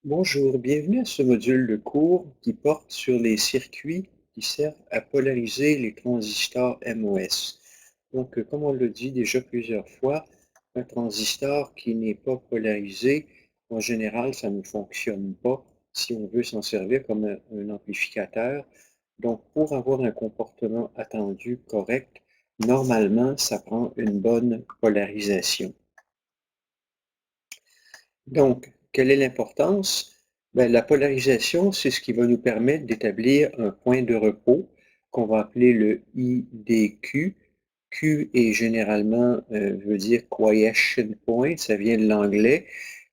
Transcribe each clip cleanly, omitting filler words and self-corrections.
Bonjour, bienvenue à ce module de cours qui porte sur les circuits qui servent à polariser les transistors MOS. Donc, comme on l'a dit déjà plusieurs fois, un transistor qui n'est pas polarisé, en général, ça ne fonctionne pas si on veut s'en servir comme un amplificateur. Donc, pour avoir un comportement attendu correct, normalement, ça prend une bonne polarisation. Donc, quelle est l'importance? Ben, la polarisation, c'est ce qui va nous permettre d'établir un point de repos qu'on va appeler le IDQ. Q est généralement, veut dire quiescent point, ça vient de l'anglais.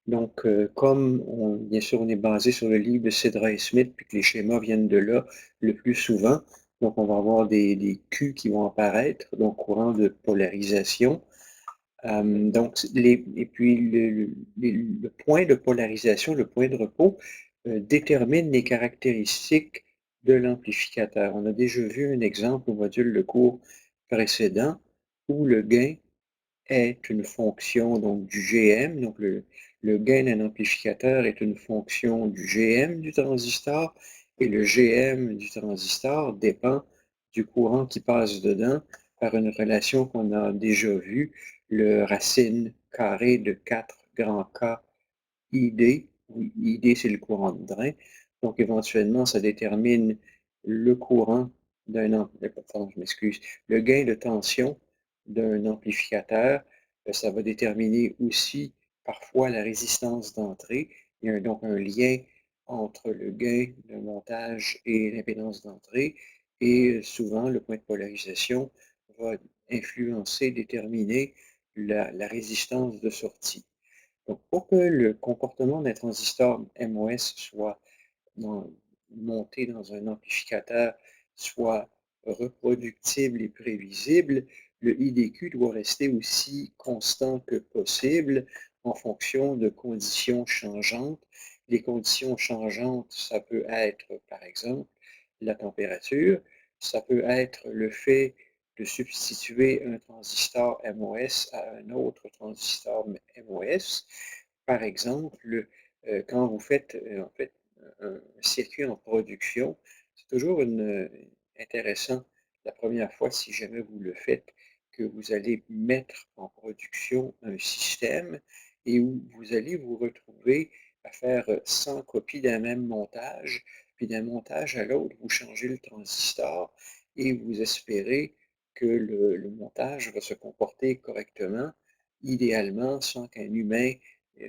Donc, bien sûr, on est basé sur le livre de Cedra et Smith, puis que les schémas viennent de là le plus souvent. Donc, on va avoir des Q qui vont apparaître, donc courant de polarisation. Et puis le point de polarisation, le point de repos, détermine les caractéristiques de l'amplificateur. On a déjà vu un exemple au module de cours précédent où le gain est une fonction donc, du GM. Donc le gain d'un amplificateur est une fonction du GM du transistor et le GM du transistor dépend du courant qui passe dedans par une relation qu'on a déjà vue, le racine carrée de 4 grand K ID, où ID c'est le courant de drain. Donc éventuellement, ça détermine le courant pardon, je m'excuse, le gain de tension d'un amplificateur. Ça va déterminer aussi parfois la résistance d'entrée. Il y a donc un lien entre le gain de montage et l'impédance d'entrée. Et souvent, le point de polarisation va influencer, déterminer la résistance de sortie. Donc, pour que le comportement d'un transistor MOS soit dans- monté dans un amplificateur soit reproductible et prévisible, le IDQ doit rester aussi constant que possible en fonction de conditions changeantes. Les conditions changeantes, ça peut être, par exemple, la température, ça peut être le fait de substituer un transistor MOS à un autre transistor MOS. Par exemple, quand vous faites en fait un circuit en production, c'est toujours intéressant la première fois, si jamais vous le faites, que vous allez mettre en production un système et où vous allez vous retrouver à faire 100 copies d'un même montage, puis d'un montage à l'autre, vous changez le transistor et vous espérez que le montage va se comporter correctement, idéalement sans qu'un humain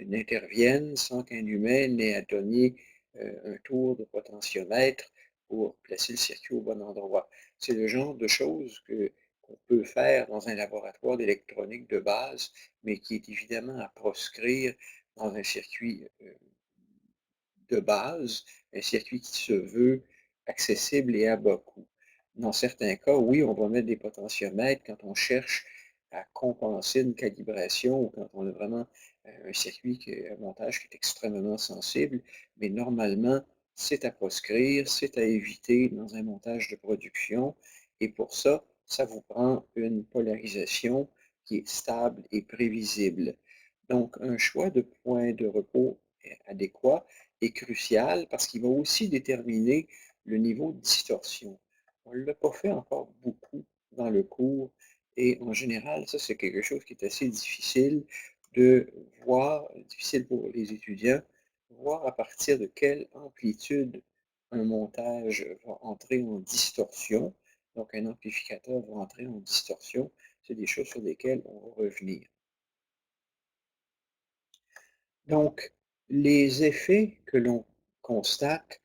n'intervienne, sans qu'un humain n'ait à donner un tour de potentiomètre pour placer le circuit au bon endroit. C'est le genre de choses qu'on peut faire dans un laboratoire d'électronique de base, mais qui est évidemment à proscrire dans un circuit de base, un circuit qui se veut accessible et à bas coût. Dans certains cas, oui, on va mettre des potentiomètres quand on cherche à compenser une calibration ou quand on a vraiment un circuit, un montage qui est extrêmement sensible, mais normalement, c'est à proscrire, c'est à éviter dans un montage de production. Et pour ça, ça vous prend une polarisation qui est stable et prévisible. Donc, un choix de point de repos adéquat est crucial parce qu'il va aussi déterminer le niveau de distorsion. On ne l'a pas fait encore beaucoup dans le cours et en général, ça c'est quelque chose qui est assez difficile de voir, difficile pour les étudiants, voir à partir de quelle amplitude un montage va entrer en distorsion. Donc un amplificateur va entrer en distorsion. C'est des choses sur lesquelles on va revenir. Donc, les effets que l'on constate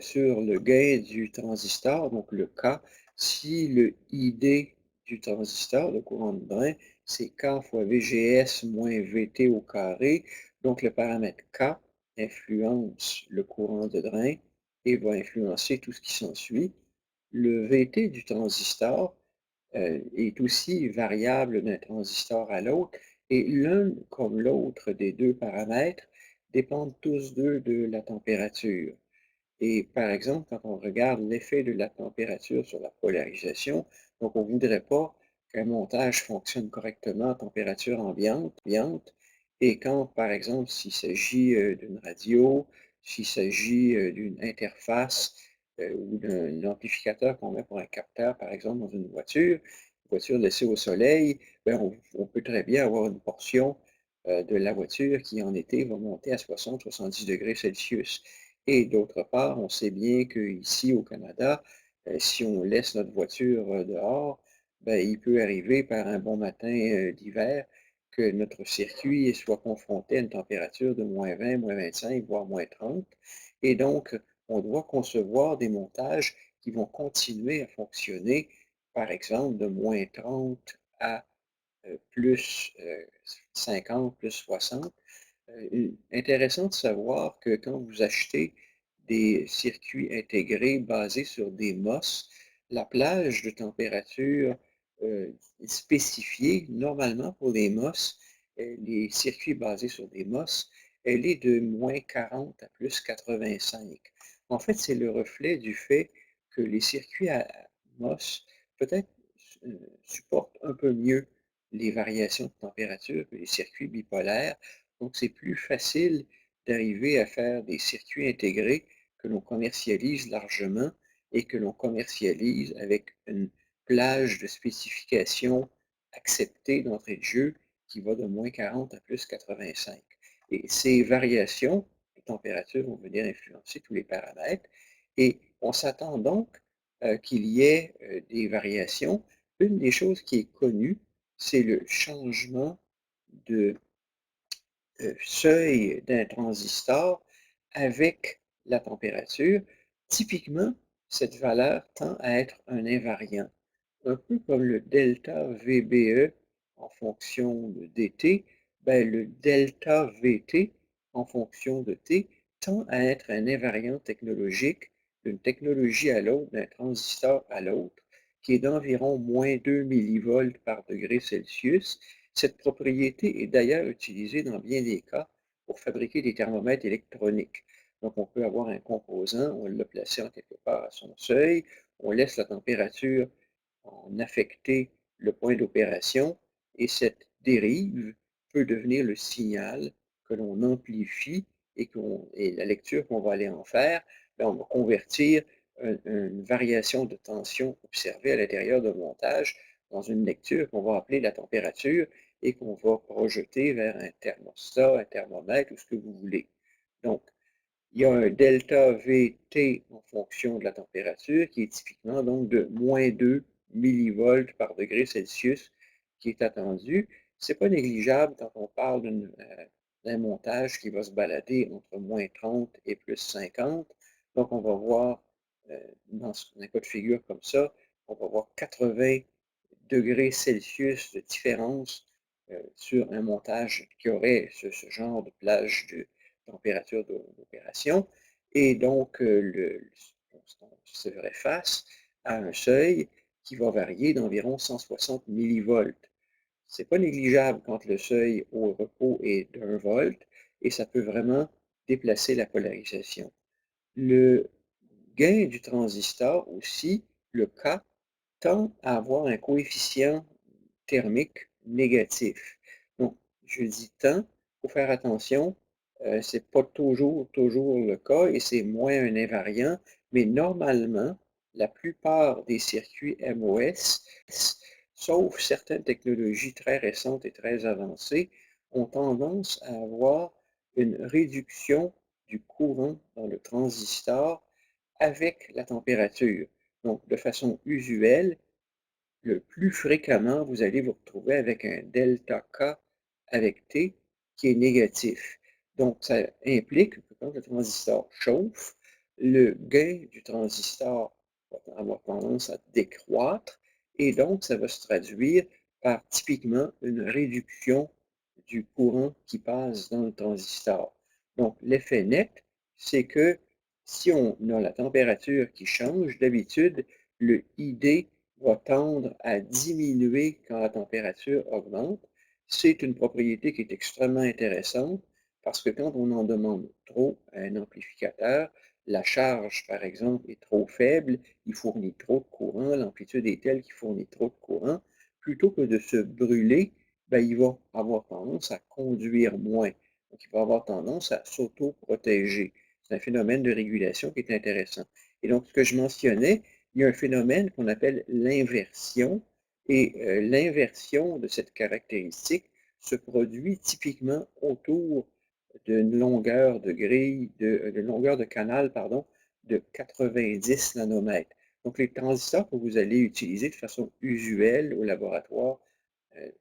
sur le gain du transistor, donc le K, si le ID du transistor, le courant de drain, c'est K fois VGS moins VT au carré, donc le paramètre K influence le courant de drain et va influencer tout ce qui s'ensuit. Le VT du transistor est aussi variable d'un transistor à l'autre et l'un comme l'autre des deux paramètres dépendent tous deux de la température. Et par exemple, quand on regarde l'effet de la température sur la polarisation, donc on ne voudrait pas qu'un montage fonctionne correctement à température ambiante, Et quand, par exemple, s'il s'agit, d'une radio, s'il s'agit, d'une interface, ou d'un amplificateur qu'on met pour un capteur, par exemple, dans une voiture laissée au soleil, ben, on peut très bien avoir une portion, de la voiture qui, en été, va monter à 60-70 °C. Et d'autre part, on sait bien qu'ici, au Canada, si on laisse notre voiture, dehors, ben, il peut arriver par un bon matin, d'hiver, que notre circuit soit confronté à une température de -20, -25, voire -30. Et donc, on doit concevoir des montages qui vont continuer à fonctionner, par exemple, de -30 à +50, +60. Intéressant de savoir que quand vous achetez des circuits intégrés basés sur des MOS, la plage de température, spécifiée normalement pour les MOS, les circuits basés sur des MOS, elle est de -40 à +85. En fait, c'est le reflet du fait que les circuits à MOS peut-être, supportent un peu mieux les variations de température que les circuits bipolaires. Donc, c'est plus facile d'arriver à faire des circuits intégrés que l'on commercialise largement et que l'on commercialise avec une plage de spécifications acceptées d'entrée de jeu qui va de -40 à +85. Et ces variations de température vont venir influencer tous les paramètres et on s'attend donc qu'il y ait des variations. Une des choses qui est connue, c'est le changement de seuil d'un transistor avec la température. Typiquement, cette valeur tend à être un invariant, un peu comme le delta VBE en fonction de dt, ben, le delta VT en fonction de t tend à être un invariant technologique d'une technologie à l'autre, d'un transistor à l'autre, qui est d'environ -2 millivolts par degré Celsius. Cette propriété est d'ailleurs utilisée dans bien des cas pour fabriquer des thermomètres électroniques. Donc, on peut avoir un composant, on l'a placé en quelque part à son seuil, on laisse la température en affecter le point d'opération et cette dérive peut devenir le signal que l'on amplifie et la lecture qu'on va aller en faire, ben, on va convertir une variation de tension observée à l'intérieur d'un montage dans une lecture qu'on va appeler la température et qu'on va projeter vers un thermostat, un thermomètre ou ce que vous voulez. Donc, il y a un delta VT en fonction de la température qui est typiquement donc de -2 millivolts par degré Celsius qui est attendu. C'est pas négligeable quand on parle d'un montage qui va se balader entre -30 et +50. Donc on va voir, dans un cas de figure comme ça, on va voir 80 °C de différence, sur un montage qui aurait ce genre de plage de température d'opération et donc on se ferait face à un seuil qui va varier d'environ 160 millivolts. C'est pas négligeable quand le seuil au repos est d'1 volt et ça peut vraiment déplacer la polarisation. Le gain du transistor aussi, le K, tend à avoir un coefficient thermique négatif. Donc, je dis tend, il faut faire attention, c'est pas toujours le cas et c'est moins un invariant, mais normalement, la plupart des circuits MOS, sauf certaines technologies très récentes et très avancées, ont tendance à avoir une réduction du courant dans le transistor avec la température. Donc, de façon usuelle, le plus fréquemment, vous allez vous retrouver avec un delta K avec T qui est négatif. Donc, ça implique que quand le transistor chauffe, le gain du transistor va avoir tendance à décroître et donc ça va se traduire par typiquement une réduction du courant qui passe dans le transistor. Donc, l'effet net, c'est que si on a la température qui change, d'habitude, le ID va tendre à diminuer quand la température augmente. C'est une propriété qui est extrêmement intéressante parce que quand on en demande trop à un amplificateur, la charge, par exemple, est trop faible, il fournit trop de courant, l'amplitude est telle qu'il fournit trop de courant, plutôt que de se brûler ben, il va avoir tendance à conduire moins. Donc, il va avoir tendance à s'auto-protéger. C'est un phénomène de régulation qui est intéressant. Et donc, ce que je mentionnais, il y a un phénomène qu'on appelle l'inversion. Et l'inversion de cette caractéristique se produit typiquement autour d'une longueur de grille, de longueur de canal, pardon, de 90 nanomètres. Donc, les transistors que vous allez utiliser de façon usuelle au laboratoire,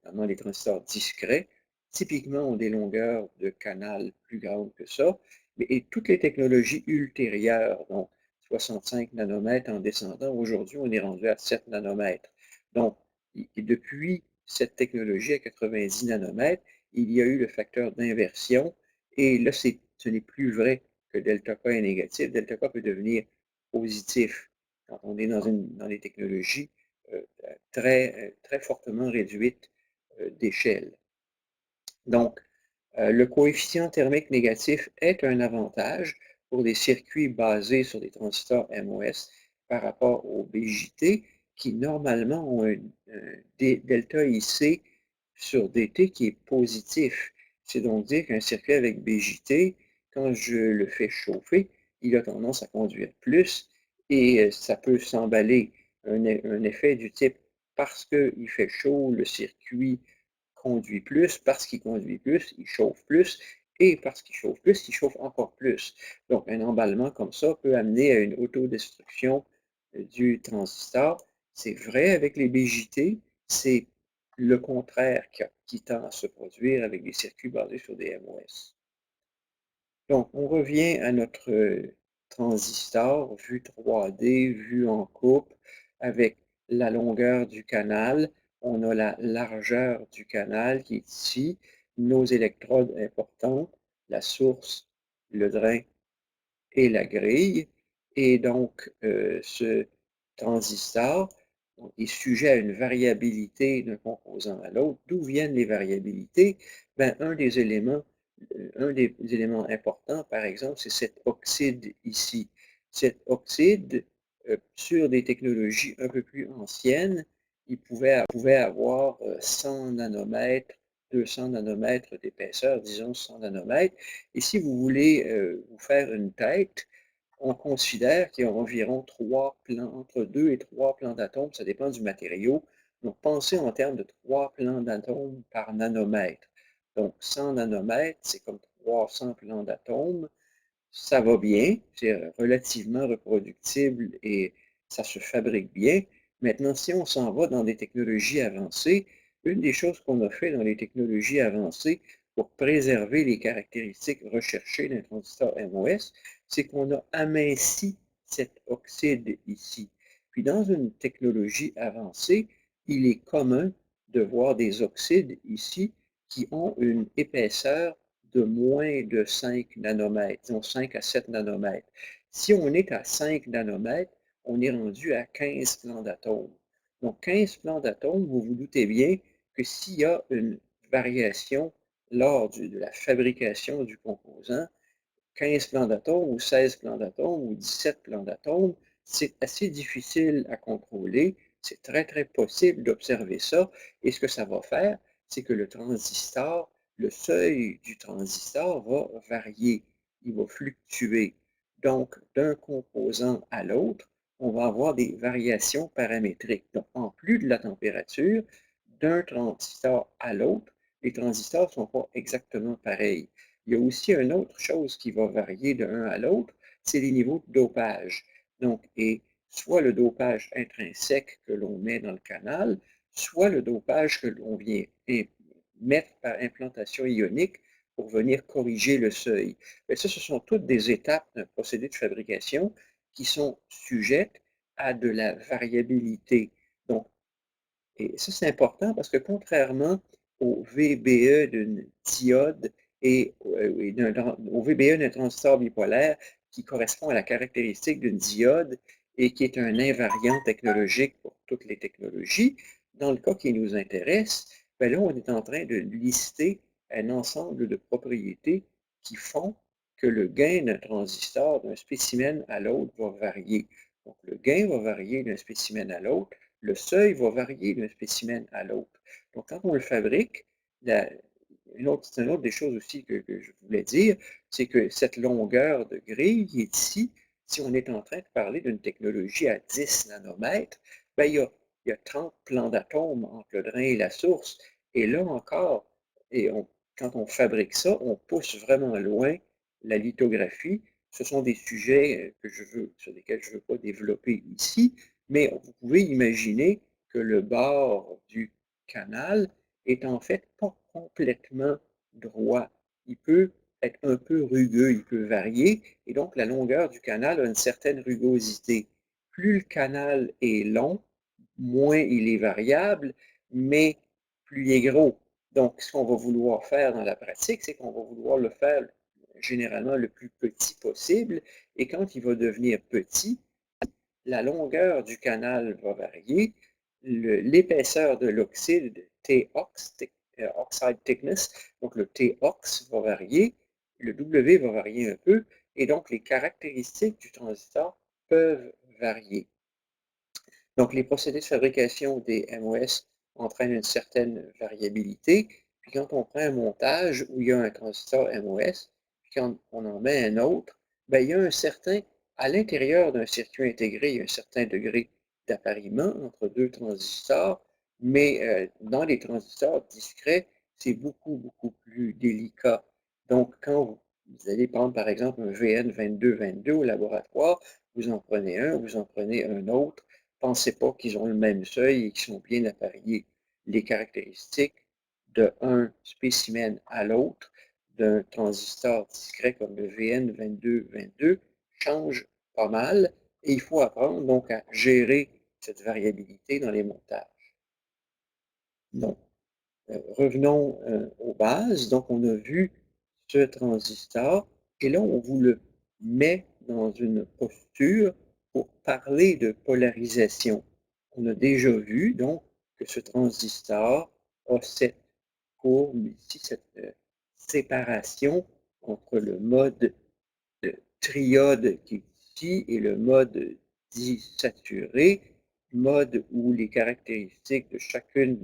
notamment les transistors discrets, typiquement ont des longueurs de canal plus grandes que ça, et toutes les technologies ultérieures, donc 65 nanomètres en descendant, aujourd'hui on est rendu à 7 nanomètres. Donc, depuis cette technologie à 90 nanomètres, il y a eu le facteur d'inversion, et là, ce n'est plus vrai que delta K est négatif. Delta K peut devenir positif quand on est dans des technologies très fortement réduites d'échelle. Donc, le coefficient thermique négatif est un avantage pour des circuits basés sur des transistors MOS par rapport aux BJT qui normalement ont un delta IC sur DT qui est positif. C'est donc dire qu'un circuit avec BJT, quand je le fais chauffer, il a tendance à conduire plus et ça peut s'emballer un effet du type parce qu'il fait chaud, le circuit conduit plus, parce qu'il conduit plus, il chauffe plus, et parce qu'il chauffe plus, il chauffe encore plus. Donc, un emballement comme ça peut amener à une autodestruction du transistor. C'est vrai avec les BJT, c'est le contraire qui tend à se produire avec des circuits basés sur des MOS. Donc, on revient à notre transistor, vue 3D, vue en coupe, avec la longueur du canal. On a la largeur du canal qui est ici, nos électrodes importantes, la source, le drain et la grille. Et donc, ce transistor est sujet à une variabilité d'un composant à l'autre. D'où viennent les variabilités? Ben, un des éléments importants, par exemple, c'est cet oxyde ici. Cet oxyde, sur des technologies un peu plus anciennes, pouvait avoir 100 nanomètres, 200 nanomètres d'épaisseur, disons 100 nanomètres. Et si vous voulez vous faire une tête, on considère qu'il y a environ entre 2 et 3 plans d'atomes, ça dépend du matériau. Donc, pensez en termes de 3 plans d'atomes par nanomètre. Donc, 100 nanomètres, c'est comme 300 plans d'atomes. Ça va bien, c'est relativement reproductible et ça se fabrique bien. Maintenant, si on s'en va dans des technologies avancées, une des choses qu'on a fait dans les technologies avancées pour préserver les caractéristiques recherchées d'un transistor MOS, c'est qu'on a aminci cet oxyde ici. Puis dans une technologie avancée, il est commun de voir des oxydes ici qui ont une épaisseur de moins de 5 nanomètres, disons 5 à 7 nanomètres. Si on est à 5 nanomètres, on est rendu à 15 plans d'atomes. Donc 15 plans d'atomes, vous vous doutez bien que s'il y a une variation lors de la fabrication du composant, 15 plans d'atomes ou 16 plans d'atomes ou 17 plans d'atomes, c'est assez difficile à contrôler. C'est très possible d'observer ça. Et ce que ça va faire, c'est que le seuil du transistor va varier, il va fluctuer. Donc, d'un composant à l'autre, on va avoir des variations paramétriques. Donc, en plus de la température, d'un transistor à l'autre, les transistors ne sont pas exactement pareils. Il y a aussi une autre chose qui va varier d'un à l'autre, c'est les niveaux de dopage. Donc, et soit le dopage intrinsèque que l'on met dans le canal, soit le dopage que l'on vient mettre par implantation ionique pour venir corriger le seuil. Mais ça, ce sont toutes des étapes d'un procédé de fabrication qui sont sujettes à de la variabilité. Donc, et ça, c'est important parce que contrairement au VBE d'une diode au VBE d'un transistor bipolaire qui correspond à la caractéristique d'une diode et qui est un invariant technologique pour toutes les technologies, dans le cas qui nous intéresse, ben là, on est en train de lister un ensemble de propriétés qui font que le gain d'un transistor d'un spécimen à l'autre va varier. Donc, le gain va varier d'un spécimen à l'autre, le seuil va varier d'un spécimen à l'autre. Donc, quand on le fabrique, la c'est une autre des choses aussi que je voulais dire, c'est que cette longueur de grille qui est ici, si on est en train de parler d'une technologie à 10 nanomètres, ben, il y a 30 plans d'atomes entre le drain et la source. Et là encore, et on quand on fabrique ça, on pousse vraiment loin la lithographie. Ce sont des sujets, sur lesquels je ne veux pas développer ici, mais vous pouvez imaginer que le bord du canal est en fait pas complètement droit. Il peut être un peu rugueux, il peut varier, et donc la longueur du canal a une certaine rugosité. Plus le canal est long, moins il est variable, mais plus il est gros. Donc, ce qu'on va vouloir faire dans la pratique, c'est qu'on va vouloir le faire généralement le plus petit possible, et quand il va devenir petit, la longueur du canal va varier, l'épaisseur de l'oxyde, Tox, oxide thickness, donc le Tox va varier, le W va varier un peu, et donc les caractéristiques du transistor peuvent varier. Donc les procédés de fabrication des MOS entraînent une certaine variabilité, puis quand on prend un montage où il y a un transistor MOS, puis quand on en met un autre, bien, il y a à l'intérieur d'un circuit intégré, il y a un certain degré d'appariement entre deux transistors, mais dans les transistors discrets, c'est beaucoup, beaucoup plus délicat. Donc, quand vous allez prendre par exemple un VN2222 au laboratoire, vous en prenez un, vous en prenez un autre, pensez pas qu'ils ont le même seuil et qu'ils sont bien appareillés. Les caractéristiques d'un spécimen à l'autre, d'un transistor discret comme le VN2222, changent pas mal et il faut apprendre donc à gérer cette variabilité dans les montages. Donc, revenons aux bases. Donc, on a vu ce transistor et là, on vous le met dans une posture pour parler de polarisation. On a déjà vu donc que ce transistor a cette courbe ici, cette séparation entre le mode triode qui est ici et le mode dit saturé, mode où les caractéristiques de chacune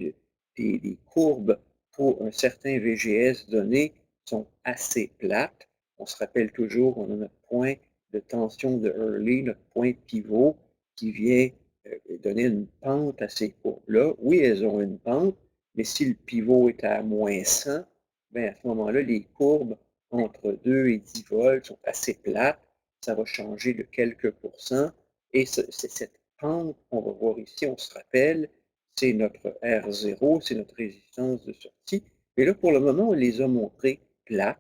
des courbes pour un certain VGS donné sont assez plates. On se rappelle toujours qu'on a notre point de tension de Early, notre point pivot, qui vient donner une pente à ces courbes-là. Oui, elles ont une pente, mais si le pivot est à -100, bien à ce moment-là, les courbes entre 2 et 10 volts sont assez plates, ça va changer de quelques pourcents, et c'est cette pente qu'on va voir ici, on se rappelle, c'est notre R0, c'est notre résistance de sortie. Mais là, pour le moment, on les a montrées plates,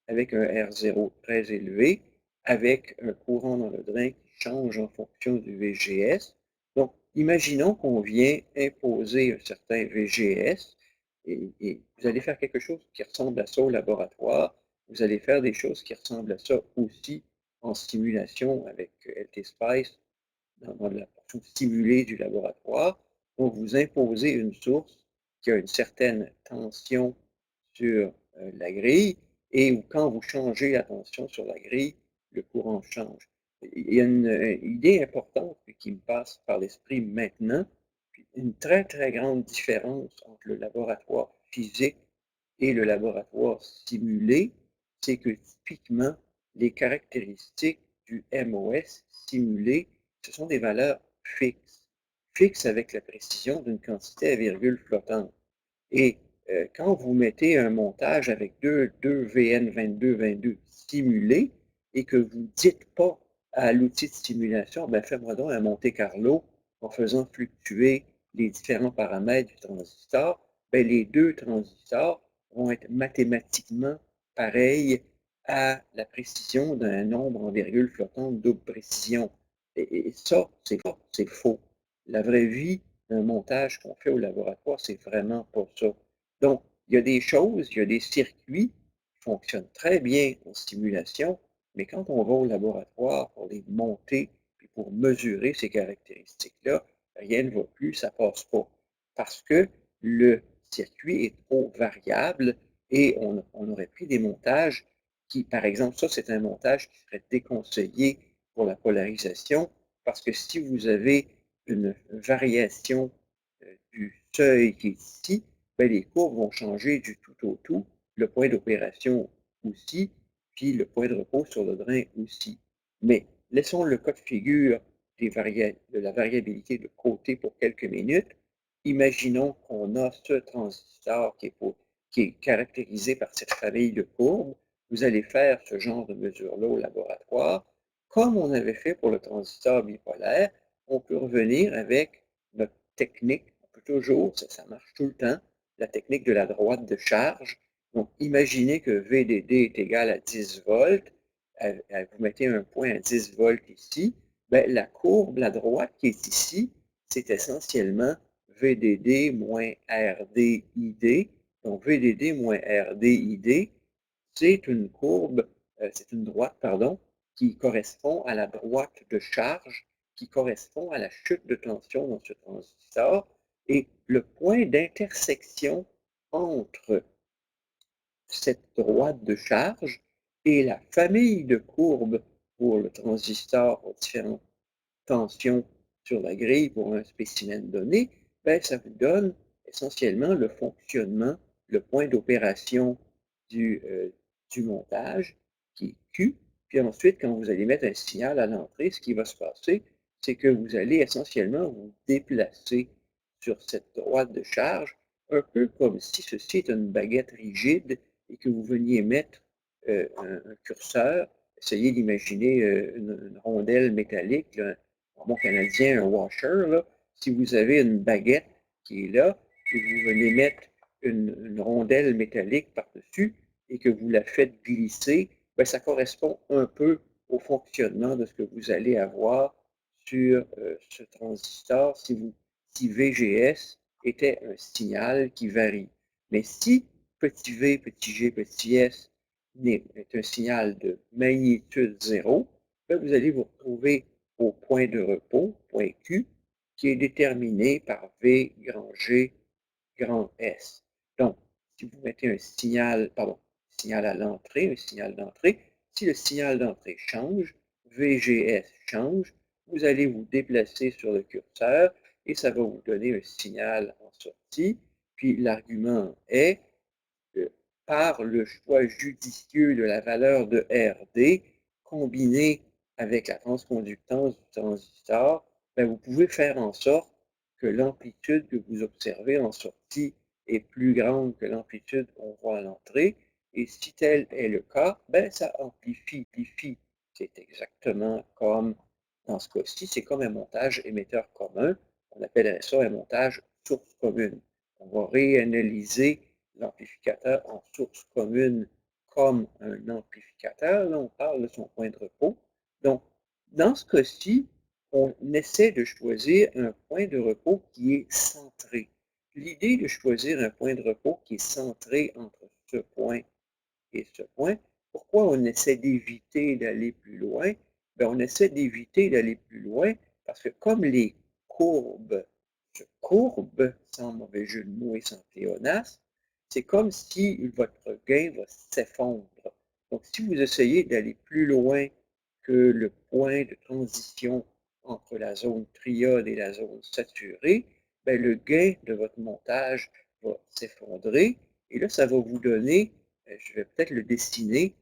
avec un R0 très élevé, avec un courant dans le drain qui change en fonction du VGS. Donc, imaginons qu'on vient imposer un certain VGS, et vous allez faire quelque chose qui ressemble à ça au laboratoire. Vous allez faire des choses qui ressemblent à ça aussi en simulation avec LT-Spice dans la portion simulée du laboratoire. Donc, vous imposez une source qui a une certaine tension sur la grille et où quand vous changez la tension sur la grille, le courant change. Il y a une idée importante qui me passe par l'esprit maintenant, une très, très grande différence entre le laboratoire physique et le laboratoire simulé, c'est que typiquement, les caractéristiques du MOS simulé, ce sont des valeurs fixes, fixes avec la précision d'une quantité à virgule flottante. Et quand vous mettez un montage avec deux VN2222 simulés et que vous ne dites pas à l'outil de simulation, ben fais-moi donc un Monte-Carlo en faisant fluctuer les différents paramètres du transistor, ben les deux transistors vont être mathématiquement pareils à la précision d'un nombre en virgule flottante double précision. Et ça, c'est faux. La vraie vie d'un montage qu'on fait au laboratoire, c'est vraiment pas ça. Donc, il y a des choses, il y a des circuits qui fonctionnent très bien en simulation, mais quand on va au laboratoire pour les monter puis pour mesurer ces caractéristiques-là, rien ne va plus, ça passe pas. Parce que le circuit est trop variable et on aurait pris des montages qui, par exemple, ça, c'est un montage qui serait déconseillé pour la polarisation parce que si vous avez une variation du seuil qui est ici, ben, les courbes vont changer du tout au tout, le point d'opération aussi, puis le point de repos sur le drain aussi. Mais laissons le cas de figure de la variabilité de côté pour quelques minutes. Imaginons qu'on a ce transistor qui est caractérisé par cette famille de courbes. Vous allez faire ce genre de mesure-là au laboratoire. Comme on avait fait pour le transistor bipolaire, on peut revenir avec notre technique. On peut toujours, ça marche tout le temps, la technique de la droite de charge. Donc, imaginez que VDD est égal à 10 volts. Vous mettez un point à 10 volts ici. Bien, la courbe, la droite qui est ici, c'est essentiellement VDD moins RDID. Donc, VDD moins RDID, c'est une courbe, c'est une droite, pardon, qui correspond à la droite de charge, qui correspond à la chute de tension dans ce transistor. Et le point d'intersection entre cette droite de charge et la famille de courbes pour le transistor aux différentes tensions sur la grille pour un spécimen donné, ben, ça vous donne essentiellement le fonctionnement, le point d'opération du, euh, du montage, qui est Q. Puis ensuite, quand vous allez mettre un signal à l'entrée, ce qui va se passer, c'est que vous allez essentiellement vous déplacer sur cette droite de charge, un peu comme si ceci est une baguette rigide et que vous veniez mettre un curseur. Essayez d'imaginer une rondelle métallique, là, en bon canadien, un washer. Là. Si vous avez une baguette qui est là, et que vous venez mettre une rondelle métallique par-dessus et que vous la faites glisser, bien, ça correspond un peu au fonctionnement de ce que vous allez avoir sur ce transistor si VGS était un signal qui varie. Mais si petit v, petit g, petit s est un signal de magnitude 0, vous allez vous retrouver au point de repos, point Q, qui est déterminé par V grand G grand S. Donc, si vous mettez un signal, pardon, signal à l'entrée, un signal d'entrée, si le signal d'entrée change, VGS change, vous allez vous déplacer sur le curseur et ça va vous donner un signal en sortie. Puis l'argument est que par le choix judicieux de la valeur de RD, combiné avec la transconductance du transistor, ben, vous pouvez faire en sorte que l'amplitude que vous observez en sortie est plus grande que l'amplitude qu'on voit à l'entrée. Et si tel est le cas, ben, ça amplifie. C'est exactement comme, dans ce cas-ci, c'est comme un montage émetteur commun. On appellerait ça un montage source commune. On va réanalyser l'amplificateur en source commune comme un amplificateur. Là, on parle de son point de repos. Donc, dans ce cas-ci, on essaie de choisir un point de repos qui est centré. L'idée de choisir un point de repos qui est centré entre ce point et ce point, pourquoi on essaie d'éviter d'aller plus loin? Bien, on essaie d'éviter d'aller plus loin parce que comme les courbes se courbent, sans mauvais jeu de mots et sans pléonasme, c'est comme si votre gain va s'effondre. Donc, si vous essayez d'aller plus loin que le point de transition entre la zone triode et la zone saturée, bien, le gain de votre montage va s'effondrer et là, ça va vous donner, je vais peut-être le dessiner,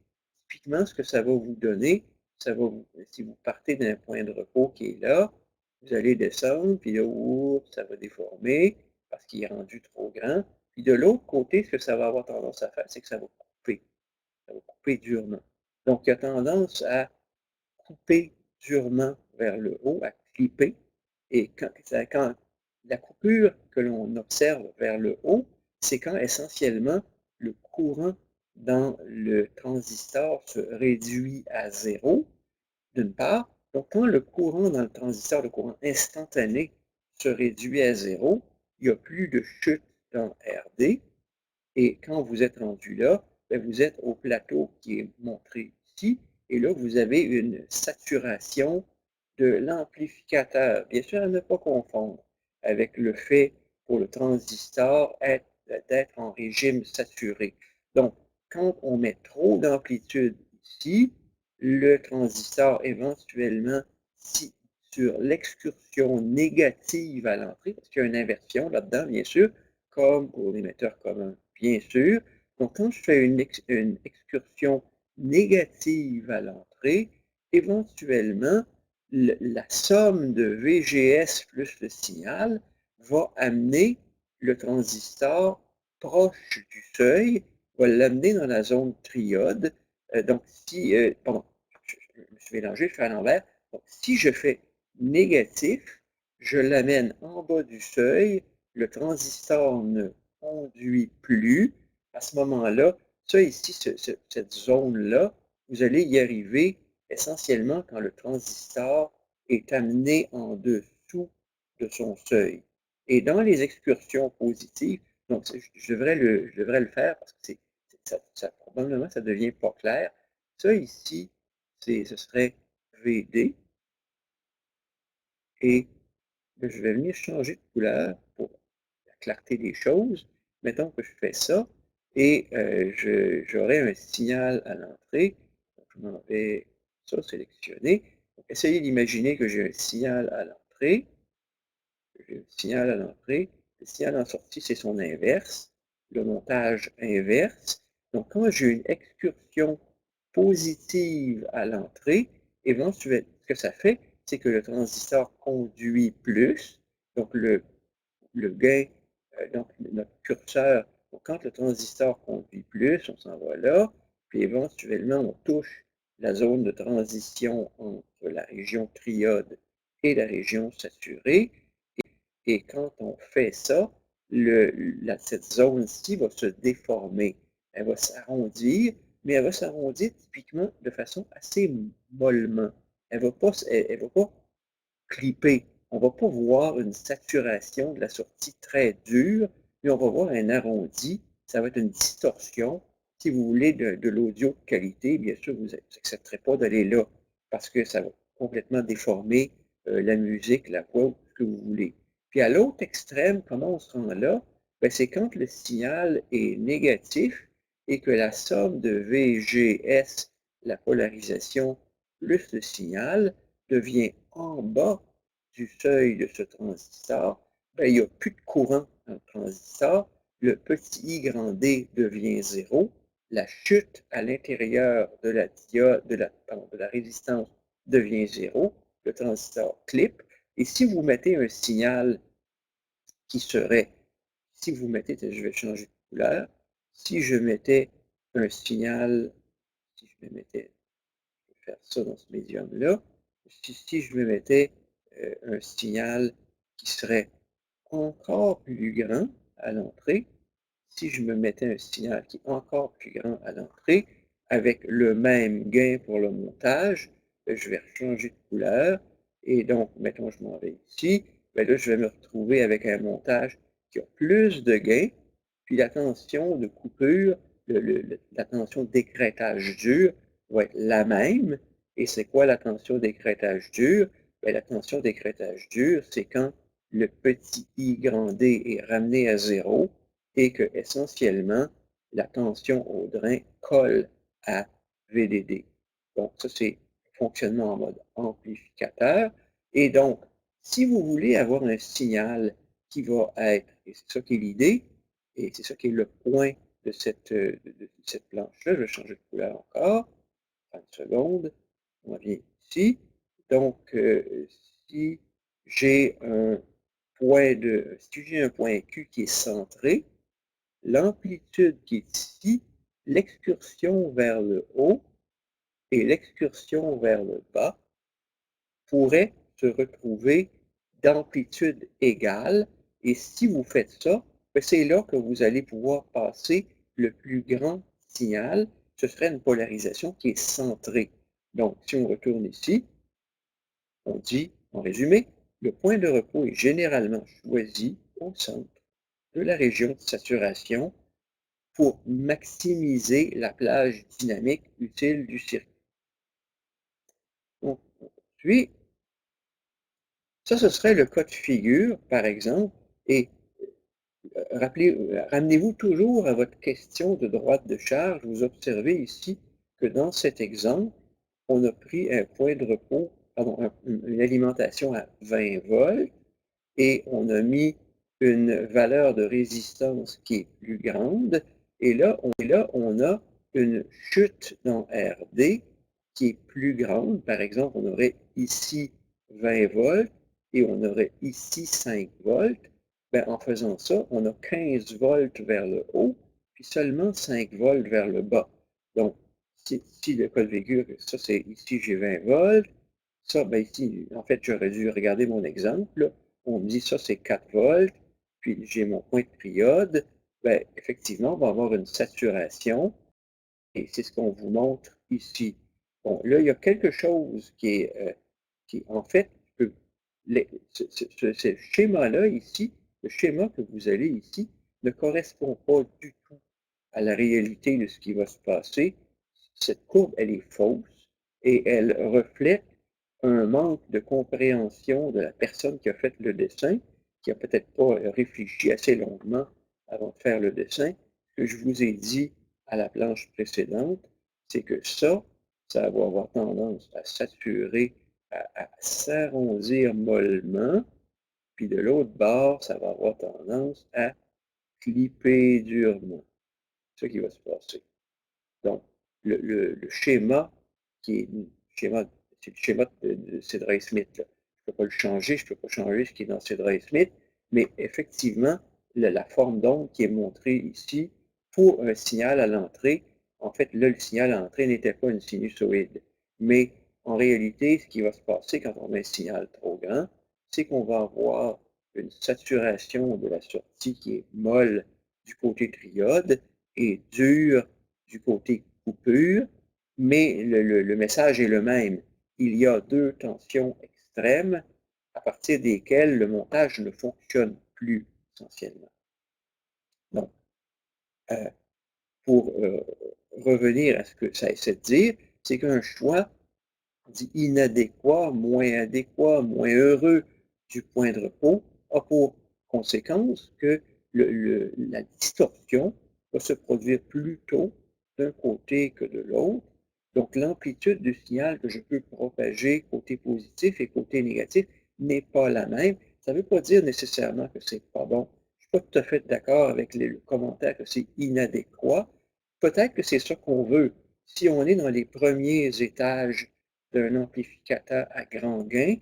typiquement ce que ça va vous donner, si vous partez d'un point de repos qui est là, vous allez descendre, puis là, ça va déformer parce qu'il est rendu trop grand. Puis de l'autre côté, ce que ça va avoir tendance à faire, c'est que ça va couper durement. Donc, il y a tendance à couper durement vers le haut, à clipper. Et quand la coupure que l'on observe vers le haut, c'est quand essentiellement le courant dans le transistor se réduit à zéro, d'une part. Donc, quand le courant dans le transistor, le courant instantané, se réduit à zéro, il n'y a plus de chute dans RD. Et quand vous êtes rendu là, bien, vous êtes au plateau qui est montré ici. Et là, vous avez une saturation de l'amplificateur. Bien sûr, à ne pas confondre avec le fait pour le transistor d'être en régime saturé. Donc, quand on met trop d'amplitude ici, le transistor éventuellement, si sur l'excursion négative à l'entrée, parce qu'il y a une inversion là-dedans, bien sûr, comme pour l'émetteur commun, bien sûr. Donc, quand je fais une excursion négative à l'entrée, éventuellement, la somme de VGS plus le signal va amener le transistor proche du seuil, va l'amener dans la zone triode. Donc, si, pardon, je me suis mélangé, je fais à l'envers. Donc, si je fais négatif, je l'amène en bas du seuil, le transistor ne conduit plus. À ce moment-là, ça ici, cette zone-là, vous allez y arriver essentiellement quand le transistor est amené en dessous de son seuil. Et dans les excursions positives, donc je devrais le faire parce que probablement ça devient pas clair. Ça ici, ce serait VD et je vais venir changer de couleur pour la clarté des choses. Mettons que je fais ça et j'aurai un signal à l'entrée. Donc, je m'en vais ça sélectionner. Donc, essayez d'imaginer que j'ai un signal à l'entrée. J'ai un signal à l'entrée. Le signal en sortie, c'est son inverse, le montage inverse. Donc, quand j'ai une excursion positive à l'entrée, éventuellement, ce que ça fait, c'est que le transistor conduit plus, donc le gain, donc notre curseur, donc quand le transistor conduit plus, on s'en va là, puis éventuellement, on touche la zone de transition entre la région triode et la région saturée. Et quand on fait ça, cette zone-ci va se déformer. Elle va s'arrondir, mais elle va s'arrondir typiquement de façon assez mollement. Elle va pas clipper. On ne va pas voir une saturation de la sortie très dure, mais on va voir un arrondi. Ça va être une distorsion. Si vous voulez de l'audio de qualité, bien sûr, vous n'accepterez pas d'aller là parce que ça va complètement déformer la musique, la voix, ce que vous voulez. Puis à l'autre extrême, comment on se rend là? Ben, c'est quand le signal est négatif et que la somme de VGS, la polarisation, plus le signal, devient en bas du seuil de ce transistor, ben, il n'y a plus de courant dans le transistor, le petit I grand D devient 0, la chute à l'intérieur de la diode, de la résistance devient 0, le transistor clip, et si vous mettez un signal qui serait, si vous mettez, je vais changer de couleur, si je mettais un signal, si je me mettais, je vais faire ça dans ce médium-là, si je me mettais un signal qui serait encore plus grand à l'entrée, si je me mettais un signal qui est encore plus grand à l'entrée, avec le même gain pour le montage, je vais changer de couleur. Et donc, mettons, je m'en vais ici. Bien là, je vais me retrouver avec un montage qui a plus de gain. Puis la tension de coupure, la tension d'écrêtage dur va être la même. Et c'est quoi la tension d'écrêtage dur? Bien, la tension d'écrêtage dur, c'est quand le petit I grand D est ramené à 0 et que essentiellement la tension au drain colle à VDD. Donc, ça, c'est fonctionnement en mode amplificateur. Et donc, si vous voulez avoir un signal qui va être, et c'est ça qui est l'idée, et c'est ça qui est le point de cette planche-là, je vais changer de couleur encore, 30 secondes, on revient ici. Donc, si j'ai un si j'ai un point Q qui est centré, l'amplitude qui est ici, l'excursion vers le haut et l'excursion vers le bas pourraient se retrouver d'amplitude égale. Et si vous faites ça, ben, c'est là que vous allez pouvoir passer le plus grand signal. Ce serait une polarisation qui est centrée. Donc, si on retourne ici, on dit, en résumé, le point de repos est généralement choisi au centre de la région de saturation pour maximiser la plage dynamique utile du circuit. Donc, puis, ça, ce serait le cas de figure, par exemple, et ramenez-vous toujours à votre question de droite de charge. Vous observez ici que dans cet exemple, on a pris un point de repos, pardon, une alimentation à 20 volts, et on a mis une valeur de résistance qui est plus grande, et là, on a une chute dans RD qui est plus grande. Par exemple, on aurait ici 20 volts et on aurait ici 5 volts. Ben, en faisant ça, on a 15 volts vers le haut, puis seulement 5 volts vers le bas. Donc, si le code véhicule, ça c'est ici j'ai 20 volts, ça, ben ici, en fait, j'aurais dû regarder mon exemple, là. On me dit ça c'est 4 volts, puis j'ai mon point de période. Ben, effectivement, on va avoir une saturation, et c'est ce qu'on vous montre ici. Bon, là, il y a quelque chose qui en fait, ce schéma-là ici, le schéma que vous avez ici, ne correspond pas du tout à la réalité de ce qui va se passer. Cette courbe, elle est fausse et elle reflète un manque de compréhension de la personne qui a fait le dessin, qui n'a peut-être pas réfléchi assez longuement avant de faire le dessin. Ce que je vous ai dit à la planche précédente, c'est que ça va avoir tendance à saturer, à s'arrondir mollement, puis de l'autre bord, ça va avoir tendance à clipper durement. C'est ce qui va se passer. Donc, le schéma qui est schéma, c'est le schéma de Cedray-Smith. Je ne peux pas le changer, je ne peux pas changer ce qui est dans Cedray-Smith, mais effectivement, la forme d'onde qui est montrée ici pour un signal à l'entrée, en fait, là, le signal à l'entrée n'était pas une sinusoïde. Mais en réalité, ce qui va se passer quand on a un signal trop grand, c'est qu'on va avoir une saturation de la sortie qui est molle du côté triode et dure du côté coupure, mais le message est le même. Il y a deux tensions extrêmes à partir desquelles le montage ne fonctionne plus essentiellement. Donc, euh, pour revenir à ce que ça essaie de dire, c'est qu'un choix dit inadéquat, moins heureux du point de repos a pour conséquence que la distorsion va se produire plus tôt d'un côté que de l'autre. Donc, l'amplitude du signal que je peux propager côté positif et côté négatif n'est pas la même. Ça ne veut pas dire nécessairement que c'est pas bon. Je ne suis pas tout à fait d'accord avec le commentaire que c'est inadéquat. Peut-être que c'est ça qu'on veut. Si on est dans les premiers étages d'un amplificateur à grand gain,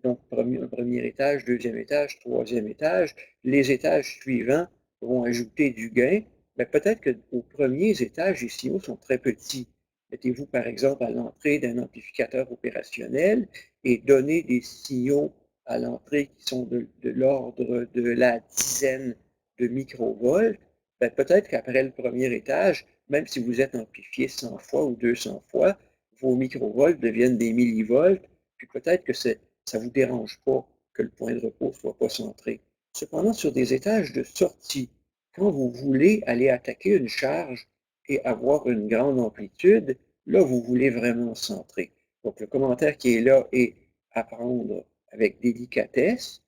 donc un premier étage, deuxième étage, troisième étage, les étages suivants vont ajouter du gain, mais peut-être qu'aux premiers étages, les signaux sont très petits. Mettez-vous par exemple à l'entrée d'un amplificateur opérationnel et donnez des signaux à l'entrée qui sont de l'ordre de la dizaine de microvolts, ben, peut-être qu'après le premier étage, même si vous êtes amplifié 100 fois ou 200 fois, vos microvolts deviennent des millivolts, puis peut-être que ça ne vous dérange pas que le point de repos ne soit pas centré. Cependant, sur des étages de sortie, quand vous voulez aller attaquer une charge et avoir une grande amplitude, là, vous voulez vraiment centrer. Donc, le commentaire qui est là est à prendre avec délicatesse.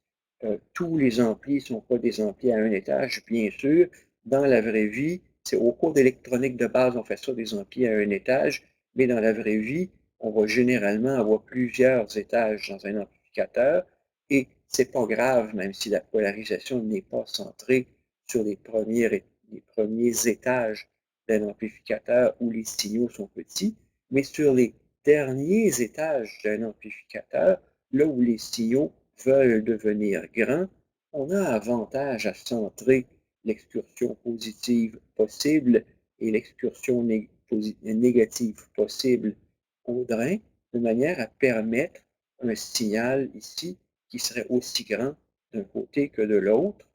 Tous les amplis ne sont pas des amplis à un étage, bien sûr. Dans la vraie vie, c'est au cours d'électronique de base, on fait ça des amplis à un étage, mais dans la vraie vie, on va généralement avoir plusieurs étages dans un amplificateur et c'est pas grave, même si la polarisation n'est pas centrée sur les premiers étages d'un amplificateur où les signaux sont petits, mais sur les derniers étages d'un amplificateur, là où les signaux veulent devenir grands, on a avantage à centrer l'excursion positive possible et l'excursion négative possible au drain, de manière à permettre un signal ici qui serait aussi grand d'un côté que de l'autre.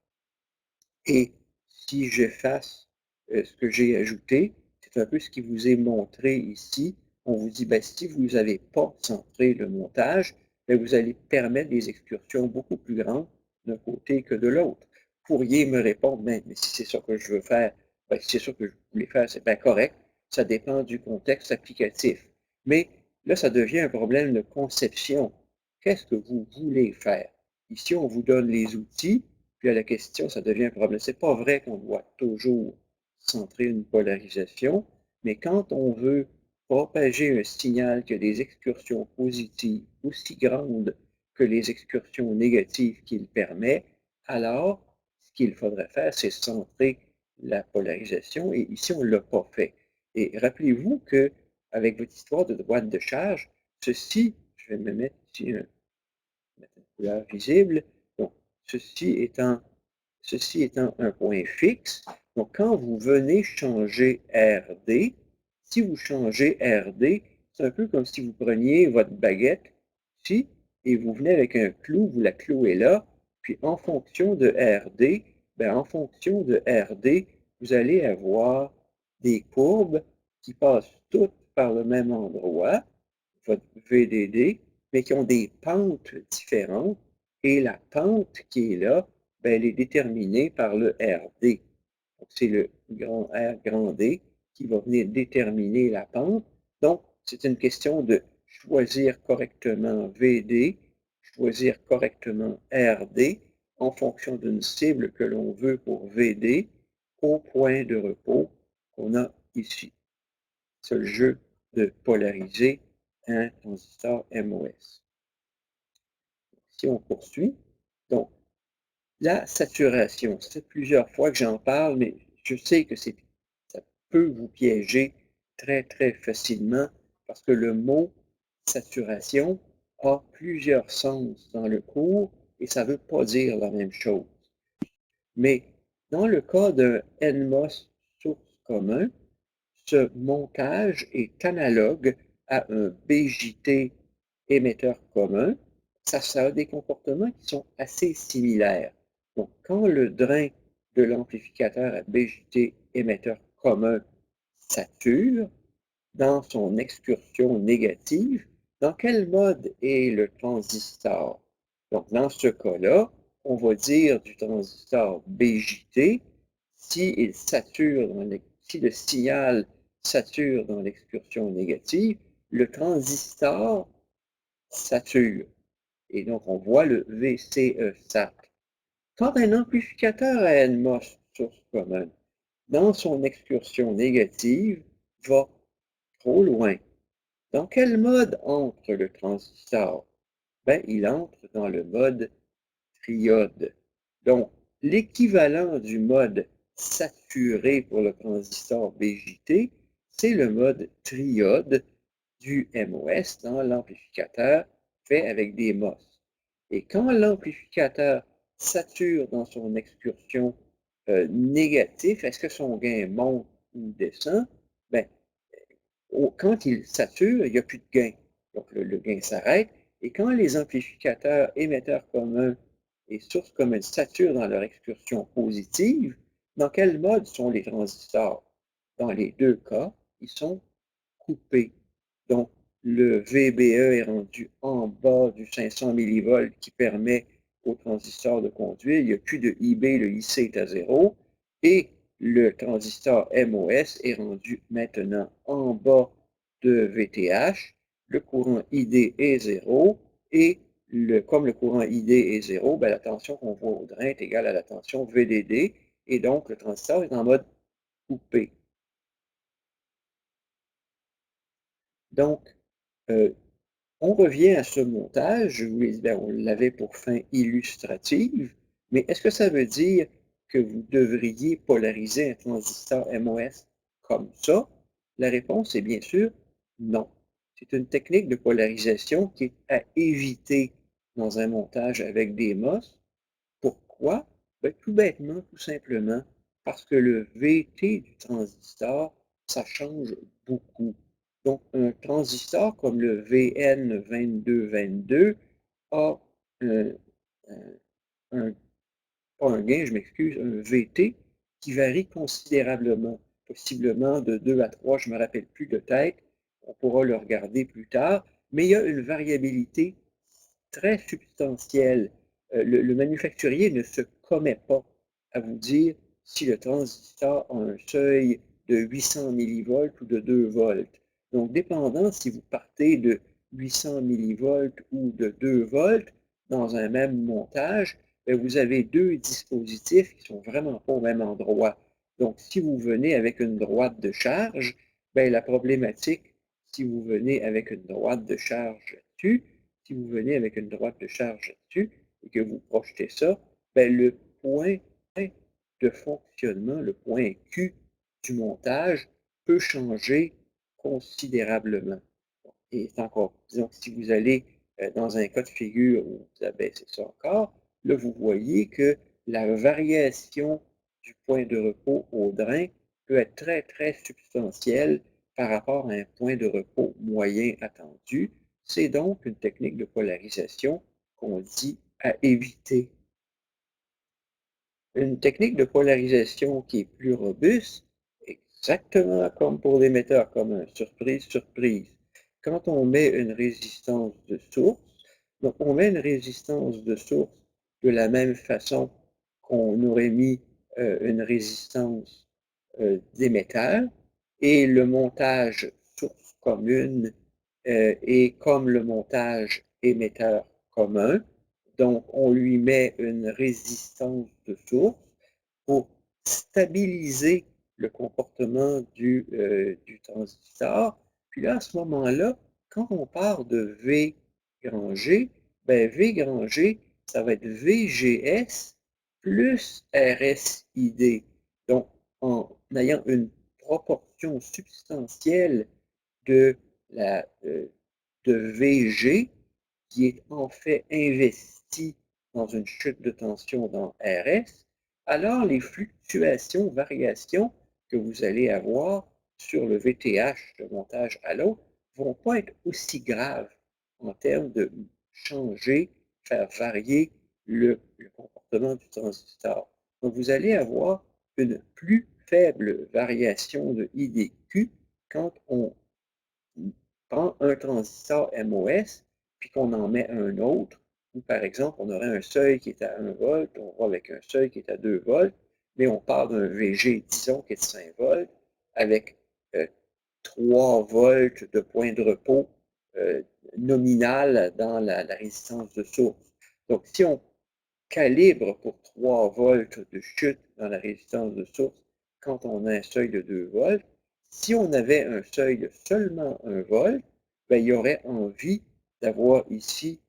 Et si j'efface ce que j'ai ajouté, c'est un peu ce qui vous est montré ici. On vous dit, ben, si vous n'avez pas centré le montage, ben, vous allez permettre des excursions beaucoup plus grandes d'un côté que de l'autre. Vous pourriez me répondre, ben, mais si c'est ça que je veux faire, ben, si c'est ça que je voulais faire, c'est bien correct. Ça dépend du contexte applicatif. Mais là, ça devient un problème de conception. Qu'est-ce que vous voulez faire? Ici, on vous donne les outils, puis à la question, ça devient un problème. C'est pas vrai qu'on doit toujours centrer une polarisation, mais quand on veut propager un signal qui a des excursions positives aussi grandes que les excursions négatives qu'il permet, alors ce qu'il faudrait faire, c'est centrer la polarisation et ici, on ne l'a pas fait. Et rappelez-vous qu'avec votre histoire de droite de charge, ceci, je vais me mettre ici mettre une couleur visible, donc ceci étant un point fixe, donc quand vous venez changer RD, si vous changez RD, c'est un peu comme si vous preniez votre baguette ici et vous venez avec un clou, vous la clouez là, puis en fonction de RD, ben en fonction de RD, vous allez avoir des courbes qui passent toutes par le même endroit, votre VDD, mais qui ont des pentes différentes et la pente qui est là, ben, elle est déterminée par le RD. Donc, c'est le grand R grand D qui va venir déterminer la pente. Donc, c'est une question de choisir correctement VD, choisir correctement RD en fonction d'une cible que l'on veut pour VD au point de repos qu'on a ici. C'est le jeu de polariser un transistor MOS. Si on poursuit, donc la saturation, ça fait plusieurs fois que j'en parle, mais je sais que ça peut vous piéger très, très facilement parce que le mot saturation a plusieurs sens dans le cours et ça ne veut pas dire la même chose. Mais dans le cas d'un NMOS source commun, ce montage est analogue à un BJT émetteur commun. Ça a des comportements qui sont assez similaires. Donc, quand le drain de l'amplificateur à BJT émetteur commun sature, dans son excursion négative, dans quel mode est le transistor? Donc, dans ce cas-là, on va dire du transistor BJT, si le signal sature dans l'excursion négative, le transistor sature. Et donc, on voit le VCE sat. Quand un amplificateur à NMOS, source commune, dans son excursion négative, va trop loin. Dans quel mode entre le transistor? Ben, il entre dans le mode triode. Donc, l'équivalent du mode saturé pour le transistor BJT, c'est le mode triode du MOS dans l'amplificateur fait avec des MOS. Et quand l'amplificateur sature dans son excursion négative, est-ce que son gain monte ou descend? Ben, quand il sature, il n'y a plus de gain. Donc, le gain s'arrête. Et quand les amplificateurs émetteurs communs et sources communes saturent dans leur excursion positive, dans quel mode sont les transistors? Dans les deux cas, ils sont coupés. Donc, le VBE est rendu en bas du 500 millivolts qui permet au transistor de conduire. Il n'y a plus de IB, le IC est à zéro. Et le transistor MOS est rendu maintenant en bas de VTH. Le courant ID est zéro. Et comme le courant ID est zéro, ben, la tension qu'on voit au drain est égale à la tension VDD. Et donc, le transistor est en mode coupé. Donc, on revient à ce montage, je vous l'ai dit, ben, on l'avait pour fin illustrative, mais est-ce que ça veut dire que vous devriez polariser un transistor MOS comme ça? La réponse est bien sûr non. C'est une technique de polarisation qui est à éviter dans un montage avec des MOS. Pourquoi? Ben, tout bêtement, tout simplement, parce que le VT du transistor, ça change beaucoup. Donc, un transistor comme le VN2222 a un, un- pas un gain, je m'excuse, un VT qui varie considérablement, possiblement de 2 à 3, je ne me rappelle plus de tête, on pourra le regarder plus tard, mais il y a une variabilité très substantielle. Le manufacturier ne se commet pas à vous dire si le transistor a un seuil de 800 millivolts ou de 2 volts. Donc, dépendant si vous partez de 800 millivolts ou de 2 volts dans un même montage, bien, vous avez deux dispositifs qui ne sont vraiment pas au même endroit. Donc, si vous venez avec une droite de charge, bien, la problématique, si vous venez avec une droite de charge là-dessus, si vous venez avec une droite de charge là-dessus et que vous projetez ça, ben, le point de fonctionnement, le point Q du montage peut changer considérablement. Et c'est encore, disons que si vous allez dans un cas de figure où vous abaissez ça encore, là, vous voyez que la variation du point de repos au drain peut être très, très substantielle par rapport à un point de repos moyen attendu. C'est donc une technique de polarisation qu'on dit à éviter. Une technique de polarisation qui est plus robuste, exactement comme pour l'émetteur commun, surprise, surprise. Quand on met une résistance de source, donc on met une résistance de source de la même façon qu'on aurait mis une résistance d'émetteur, et le montage source commune est comme le montage émetteur commun. Donc, on lui met une résistance de source pour stabiliser le comportement du transistor. Puis là, à ce moment-là, quand on part de V grand G, ben V grand G, ça va être VGS plus RSID. Donc, en ayant une proportion substantielle de, la, de VG qui est en fait investi dans une chute de tension dans RS, alors les fluctuations, variations que vous allez avoir sur le VTH de montage à l'autre vont pas être aussi graves en termes de changer, faire varier le comportement du transistor. Donc, vous allez avoir une plus faible variation de IDQ quand on prend un transistor MOS puis qu'on en met un autre, ou par exemple, on aurait un seuil qui est à 1 volt, on va avec un seuil qui est à 2 volts, mais on part d'un VG, disons, qui est de 5 volts, avec 3 volts de point de repos nominal dans la résistance de source. Donc, si on calibre pour 3 volts de chute dans la résistance de source quand on a un seuil de 2 volts, si on avait un seuil de seulement 1 volt, ben, il y aurait envie d'avoir ici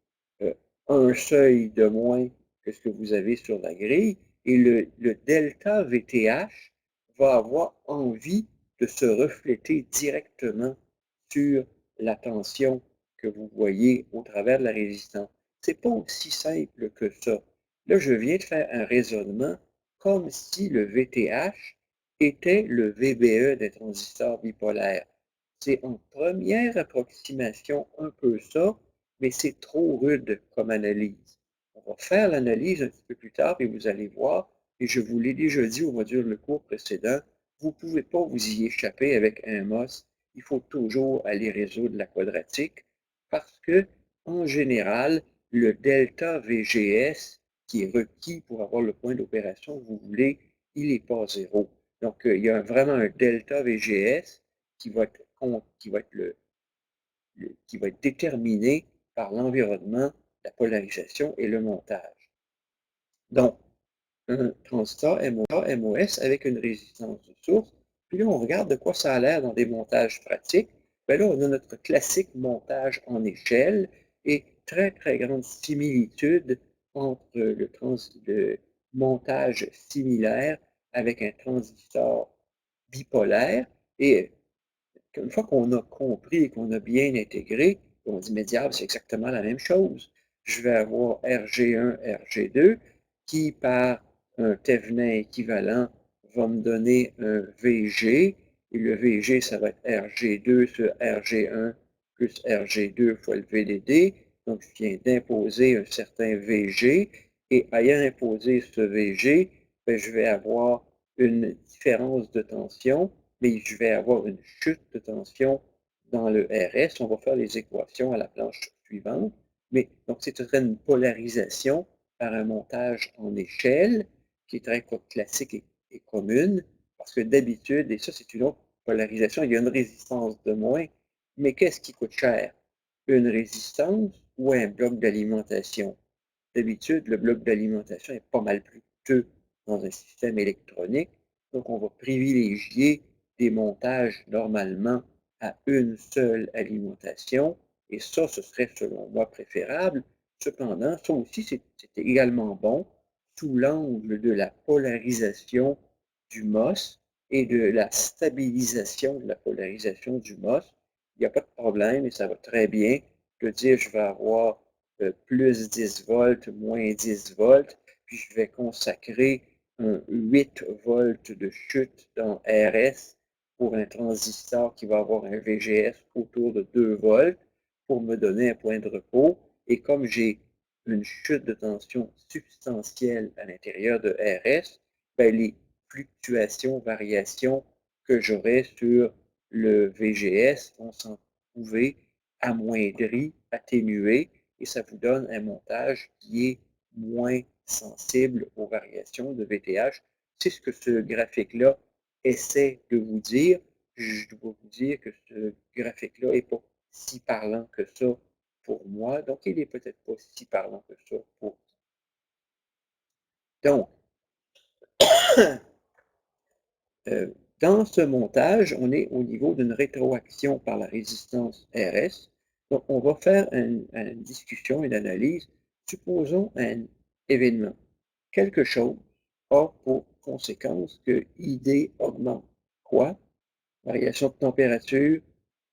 un seuil de moins que ce que vous avez sur la grille, et le delta VTH va avoir envie de se refléter directement sur la tension que vous voyez au travers de la résistance. C'est pas aussi simple que ça. Là, je viens de faire un raisonnement comme si le VTH était le VBE des transistors bipolaires. C'est en première approximation un peu ça, mais c'est trop rude comme analyse. On va faire l'analyse un petit peu plus tard et vous allez voir, et je vous l'ai déjà dit au module de cours précédent, vous ne pouvez pas vous y échapper avec un MOS. Il faut toujours aller résoudre la quadratique parce que, en général, le delta VGS qui est requis pour avoir le point d'opération que vous voulez, il n'est pas zéro. Donc, il y a vraiment un delta VGS qui va être, qui va être déterminé par l'environnement, la polarisation et le montage. Donc, un transistor MOS avec une résistance de source. Puis là, on regarde de quoi ça a l'air dans des montages pratiques. Bien là, on a notre classique montage en échelle et très, très grande similitude entre le montage similaire avec un transistor bipolaire. Et une fois qu'on a compris et qu'on a bien intégré, on dit, mais diable, c'est exactement la même chose. Je vais avoir RG1, RG2, qui par un Thévenin équivalent va me donner un VG, et le VG, ça va être RG2 sur RG1 plus RG2 fois le VDD. Donc, je viens d'imposer un certain VG, et ayant imposé ce VG, ben, je vais avoir une différence de tension, mais je vais avoir une chute de tension dans le RS. On va faire les équations à la planche suivante. Mais donc, c'est une polarisation par un montage en échelle qui est très classique et commune, parce que d'habitude, et ça, c'est une autre polarisation, il y a une résistance de moins, mais qu'est-ce qui coûte cher? Une résistance ou un bloc d'alimentation? D'habitude, le bloc d'alimentation est pas mal plus coûteux dans un système électronique, donc on va privilégier des montages normalement à une seule alimentation, et ça, ce serait selon moi préférable. Cependant, ça aussi, c'est également bon, sous l'angle de la polarisation du MOS et de la stabilisation de la polarisation du MOS. Il n'y a pas de problème et ça va très bien de dire je vais avoir plus 10 volts, moins 10 volts, puis je vais consacrer un 8 volts de chute dans RS pour un transistor qui va avoir un VGS autour de 2 volts pour me donner un point de repos. Et comme j'ai une chute de tension substantielle à l'intérieur de RS, ben, les fluctuations, variations que j'aurai sur le VGS vont s'en trouver amoindries, atténuées, et ça vous donne un montage qui est moins sensible aux variations de VTH. C'est ce que ce graphique-là essaie de vous dire. Je dois vous dire que ce graphique-là n'est pas si parlant que ça pour moi, donc il n'est peut-être pas si parlant que ça pour vous. Donc, dans ce montage, on est au niveau d'une rétroaction par la résistance RS. Donc, on va faire une discussion, une analyse. Supposons un événement. Quelque chose a pour conséquence que ID augmente. Quoi? Variation de température,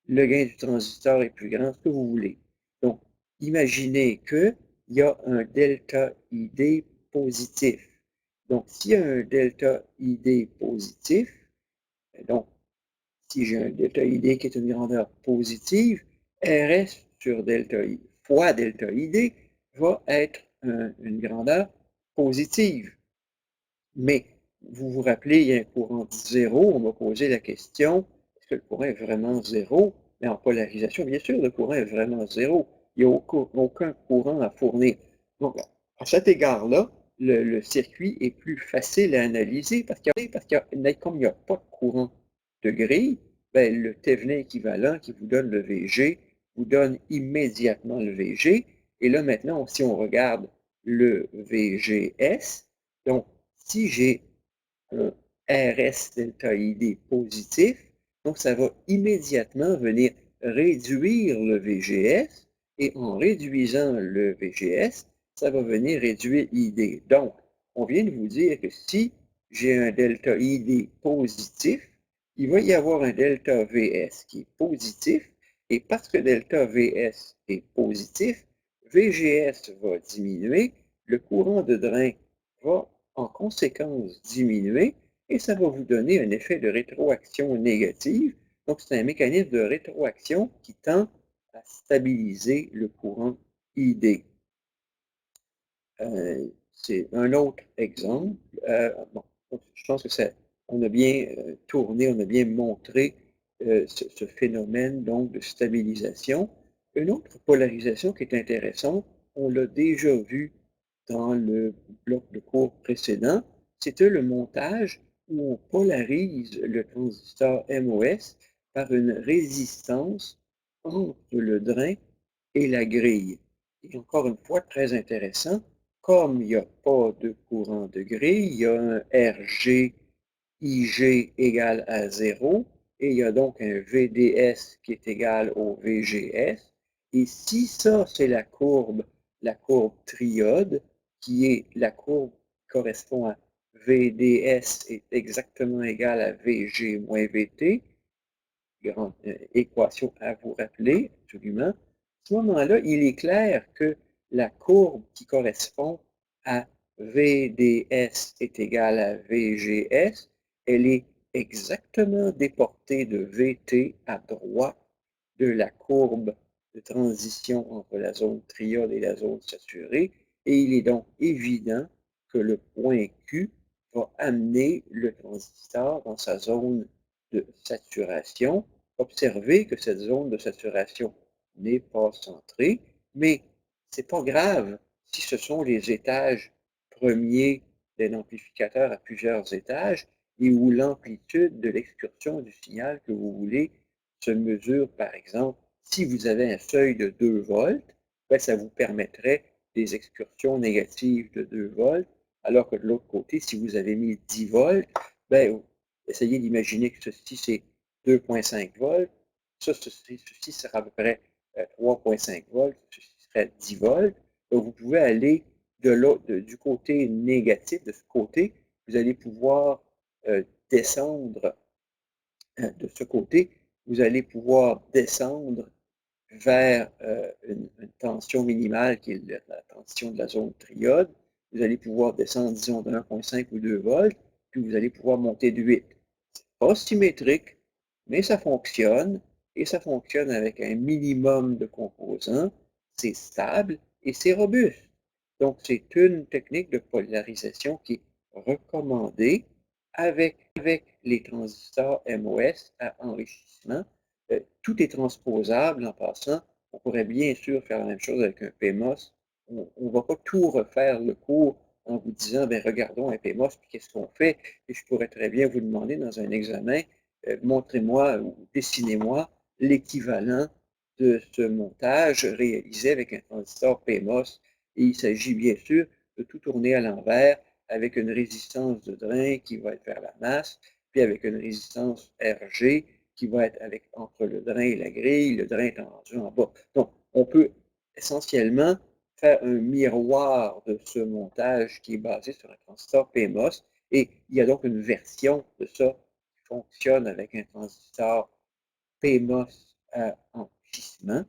le gain du transistor est plus grand, ce que vous voulez. Donc, imaginez qu'il y a un delta ID positif. Donc, s'il y a un delta ID positif, donc, si j'ai un delta ID qui est une grandeur positive, RS sur delta I fois delta ID va être une grandeur positive. Mais vous vous rappelez, il y a un courant de zéro. On m'a posé la question, est-ce que le courant est vraiment zéro? Mais en polarisation, bien sûr, le courant est vraiment zéro. Il n'y a aucun courant à fournir. Donc, à cet égard-là, le circuit est plus facile à analyser parce comme il n'y a pas de courant de grille, ben, le Thévenin équivalent qui vous donne le VG vous donne immédiatement le VG. Et là, maintenant, si on regarde le VGS, donc, si j'ai un RS delta ID positif, donc ça va immédiatement venir réduire le VGS, et en réduisant le VGS, ça va venir réduire ID. Donc, on vient de vous dire que si j'ai un delta ID positif, il va y avoir un delta VS qui est positif, et parce que delta VS est positif, VGS va diminuer, le courant de drain va en conséquence diminuer et ça va vous donner un effet de rétroaction négative. Donc, c'est un mécanisme de rétroaction qui tend à stabiliser le courant ID. C'est un autre exemple. Bon, je pense que on a bien tourné, on a bien montré ce phénomène donc de stabilisation. Une autre polarisation qui est intéressante, on l'a déjà vu dans le bloc de cours précédent, c'était le montage où on polarise le transistor MOS par une résistance entre le drain et la grille. Et encore une fois, très intéressant, comme il n'y a pas de courant de grille, il y a un RG IG égale à 0, et il y a donc un VDS qui est égal au VGS. Et si ça, c'est la courbe triode, qui est la courbe qui correspond à VDS est exactement égal à VG moins VT, grande équation à vous rappeler, absolument. À ce moment-là, il est clair que la courbe qui correspond à VDS est égale à VGS, elle est exactement déportée de VT à droite de la courbe de transition entre la zone triode et la zone saturée, et il est donc évident que le point Q va amener le transistor dans sa zone de saturation. Observez que cette zone de saturation n'est pas centrée, mais ce n'est pas grave si ce sont les étages premiers d'un amplificateur à plusieurs étages et où l'amplitude de l'excursion du signal que vous voulez se mesure, par exemple, si vous avez un seuil de 2 volts, ben, ça vous permettrait des excursions négatives de 2 volts, alors que de l'autre côté, si vous avez mis 10 volts, ben, essayez d'imaginer que ceci, c'est 2,5 volts. Ceci sera à peu près 3,5 volts. Ceci serait 10 volts. Donc, vous pouvez aller du côté négatif, de ce côté, vous allez pouvoir descendre de ce côté, vous allez pouvoir descendre vers une tension minimale qui est la tension de la zone triode. Vous allez pouvoir descendre, disons, de 1,5 ou 2 volts, puis vous allez pouvoir monter de 8. C'est pas symétrique, mais ça fonctionne, et ça fonctionne avec un minimum de composants. C'est stable et c'est robuste. Donc, c'est une technique de polarisation qui est recommandée avec les transistors MOS à enrichissement. Tout est transposable en passant. On pourrait bien sûr faire la même chose avec un PMOS. On ne va pas tout refaire le cours en vous disant, ben, regardons un PMOS, puis qu'est-ce qu'on fait? Et je pourrais très bien vous demander dans un examen, montrez-moi ou dessinez-moi l'équivalent de ce montage réalisé avec un transistor PMOS. Et il s'agit bien sûr de tout tourner à l'envers avec une résistance de drain qui va être vers la masse, puis avec une résistance RG qui va être entre le drain et la grille, le drain étant rendu en bas. Donc, on peut essentiellement faire un miroir de ce montage qui est basé sur un transistor PMOS, et il y a donc une version de ça qui fonctionne avec un transistor PMOS à enrichissement.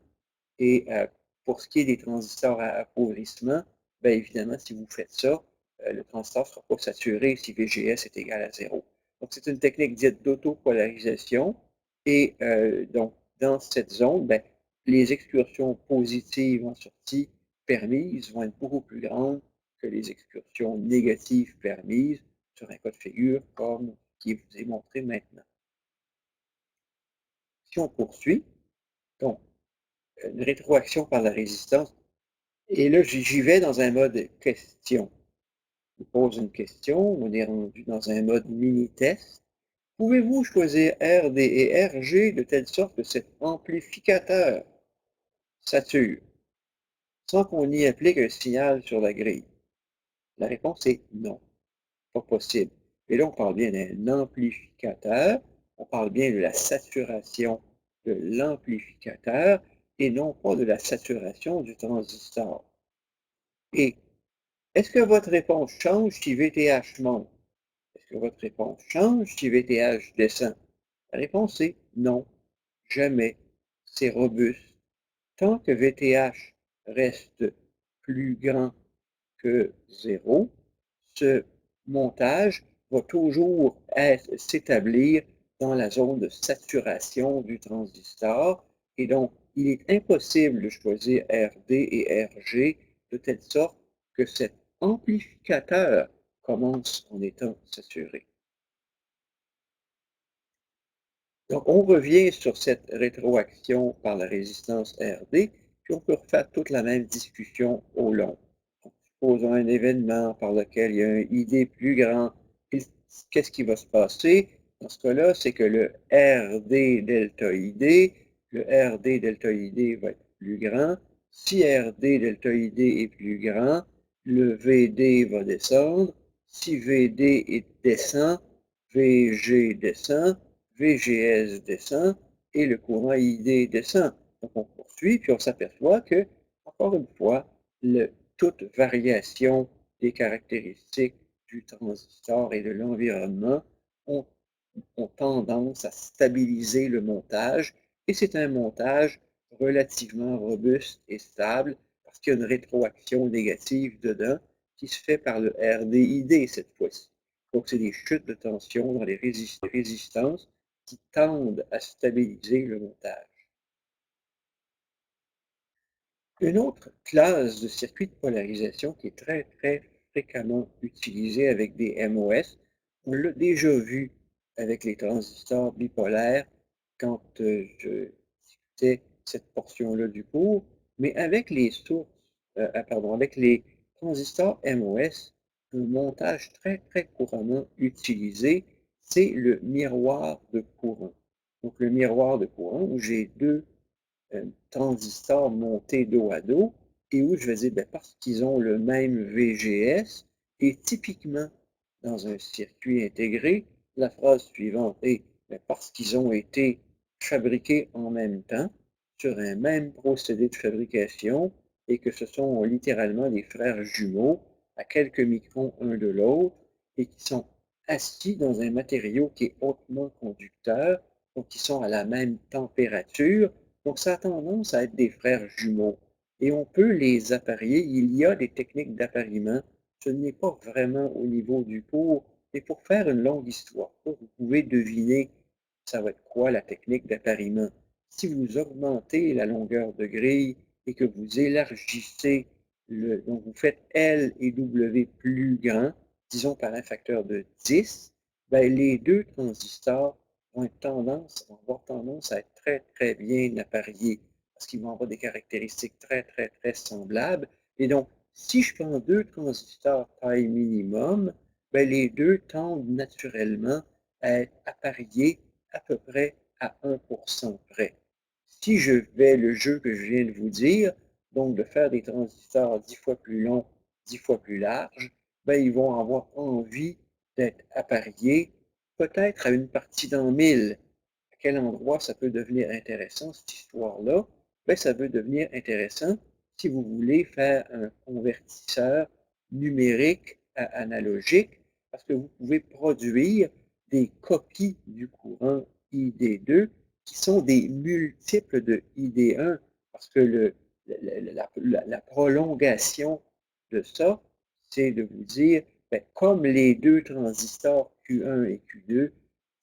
Et pour ce qui est des transistors à appauvrissement, bien évidemment, si vous faites ça, le transistor ne sera pas saturé si VGS est égal à 0. Donc, c'est une technique dite d'autopolarisation. Et donc, dans cette zone, bien, les excursions positives en sortie permises vont être beaucoup plus grandes que les excursions négatives permises sur un cas de figure comme qui vous est montré maintenant. Si on poursuit, donc, une rétroaction par la résistance. Et là, j'y vais dans un mode question. Je vous pose une question, on est rendu dans un mode mini-test. Pouvez-vous choisir RD et RG de telle sorte que cet amplificateur sature sans qu'on y applique un signal sur la grille? La réponse est non, pas possible. Et là, on parle bien d'un amplificateur, on parle bien de la saturation de l'amplificateur et non pas de la saturation du transistor. Et est-ce que votre réponse change si VTH monte? Est-ce que votre réponse change si VTH descend? La réponse est non, jamais. C'est robuste. Tant que VTH reste plus grand que 0, ce montage va toujours s'établir dans la zone de saturation du transistor. Et donc, il est impossible de choisir RD et RG de telle sorte que cet amplificateur commence en étant saturé. Donc, on revient sur cette rétroaction par la résistance RD, puis on peut refaire toute la même discussion au long. Supposons un événement par lequel il y a un ID plus grand. Qu'est-ce qui va se passer? Dans ce cas-là, c'est que le RD delta ID, le RD delta ID va être plus grand. Si RD delta ID est plus grand, le VD va descendre. Si VD descend, VG descend, VGS descend et le courant ID descend. Donc on poursuit, puis on s'aperçoit que, encore une fois, toute variation des caractéristiques du transistor et de l'environnement ont tendance à stabiliser le montage, et c'est un montage relativement robuste et stable parce qu'il y a une rétroaction négative dedans qui se fait par le RDID cette fois-ci. Donc, c'est des chutes de tension dans les résistances qui tendent à stabiliser le montage. Une autre classe de circuit de polarisation qui est très, très fréquemment utilisée avec des MOS, on l'a déjà vu avec les transistors bipolaires quand je discutais cette portion-là du cours, mais avec les avec les transistors MOS, un montage très, très couramment utilisé, c'est le miroir de courant. Donc, le miroir de courant où j'ai deux transistors montés dos à dos, et où je vais dire, bien, parce qu'ils ont le même VGS, et typiquement dans un circuit intégré, la phrase suivante est, bien, parce qu'ils ont été fabriqués en même temps, sur un même procédé de fabrication, et que ce sont littéralement des frères jumeaux à quelques microns un de l'autre et qui sont assis dans un matériau qui est hautement conducteur, donc ils sont à la même température. Donc ça a tendance à être des frères jumeaux et on peut les apparier. Il y a des techniques d'appariement. Ce n'est pas vraiment au niveau du cours, mais pour faire une longue histoire, vous pouvez deviner ça va être quoi la technique d'appariement. Si vous augmentez la longueur de grille et que vous élargissez donc vous faites L et W plus grand, disons par un facteur de 10, ben les deux transistors vont avoir tendance à être très, très bien appariés parce qu'ils vont avoir des caractéristiques très, très, très semblables. Et donc, si je prends deux transistors taille minimum, ben les deux tendent naturellement à être appariés à peu près à 1% près. Si je fais le jeu que je viens de vous dire, donc de faire des transistors 10 fois plus longs, 10 fois plus larges, ben, ils vont avoir envie d'être appariés peut-être à une partie dans 1000. À quel endroit ça peut devenir intéressant, cette histoire-là? Ben, ça peut devenir intéressant si vous voulez faire un convertisseur numérique à analogique, parce que vous pouvez produire des copies du courant ID2 qui sont des multiples de ID1, parce que la prolongation de ça, c'est de vous dire, ben, comme les deux transistors Q1 et Q2,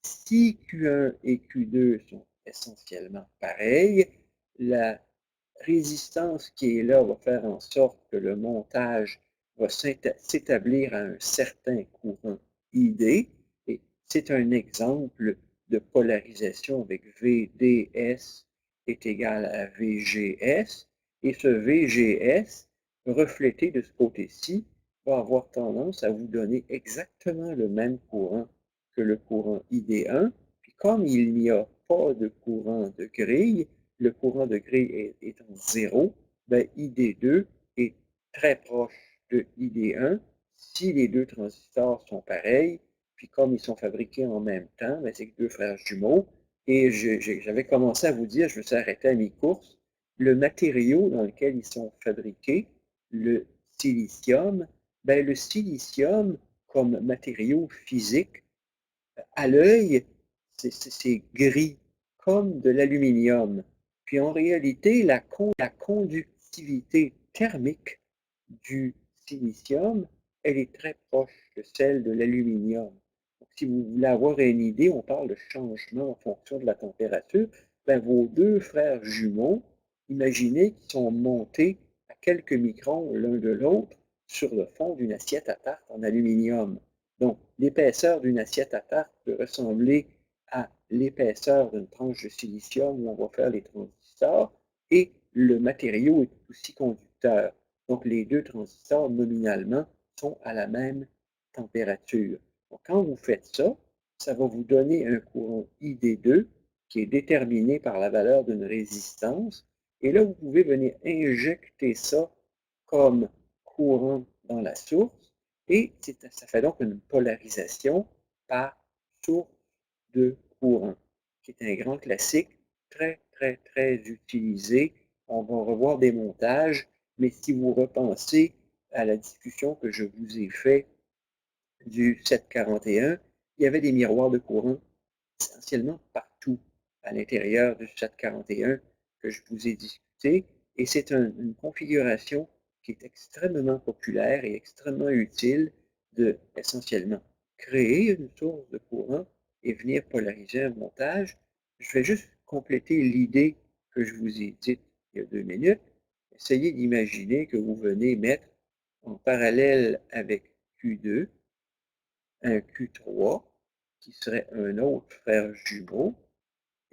si Q1 et Q2 sont essentiellement pareils, la résistance qui est là va faire en sorte que le montage va s'établir à un certain courant ID, et c'est un exemple de polarisation avec VDS est égal à VGS, et ce VGS, reflété de ce côté-ci, va avoir tendance à vous donner exactement le même courant que le courant ID1, puis comme il n'y a pas de courant de grille, le courant de grille étant 0, ben ID2 est très proche de ID1 si les deux transistors sont pareils, puis comme ils sont fabriqués en même temps, ben c'est deux frères jumeaux. Et j'avais commencé à vous dire, je me suis arrêté à mi-course, le matériau dans lequel ils sont fabriqués, le silicium, ben le silicium comme matériau physique, à l'œil, c'est gris, comme de l'aluminium. Puis en réalité, la conductivité thermique du silicium, elle est très proche de celle de l'aluminium. Si vous voulez avoir une idée, on parle de changement en fonction de la température. Ben, vos deux frères jumeaux, imaginez qu'ils sont montés à quelques microns l'un de l'autre sur le fond d'une assiette à tarte en aluminium. Donc, l'épaisseur d'une assiette à tarte peut ressembler à l'épaisseur d'une tranche de silicium où on va faire les transistors, et le matériau est aussi conducteur. Donc, les deux transistors, nominalement, sont à la même température. Donc, quand vous faites ça, ça va vous donner un courant ID2 qui est déterminé par la valeur d'une résistance. Et là, vous pouvez venir injecter ça comme courant dans la source. Et ça fait donc une polarisation par source de courant, qui est un grand classique très, très, très utilisé. On va revoir des montages, mais si vous repensez à la discussion que je vous ai faite du 741, il y avait des miroirs de courant essentiellement partout à l'intérieur du 741 que je vous ai discuté, et c'est une configuration qui est extrêmement populaire et extrêmement utile de, essentiellement, créer une source de courant et venir polariser un montage. Je vais juste compléter l'idée que je vous ai dite il y a 2 minutes. Essayez d'imaginer que vous venez mettre en parallèle avec Q2 un Q3 qui serait un autre frère jumeau,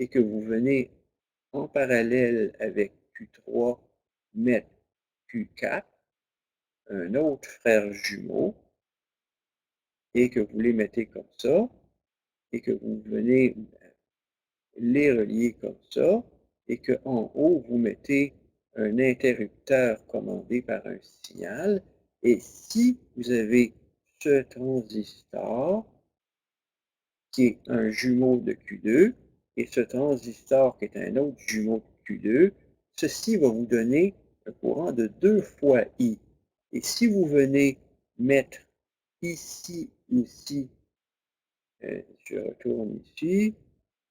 et que vous venez en parallèle avec Q3 mettre Q4, un autre frère jumeau, et que vous les mettez comme ça, et que vous venez les relier comme ça, et qu'en haut, vous mettez un interrupteur commandé par un signal. Et si vous avez ce transistor, qui est un jumeau de Q2, et ce transistor qui est un autre jumeau de Q2, ceci va vous donner un courant de 2 fois I. Et si vous venez mettre ici aussi, je retourne ici,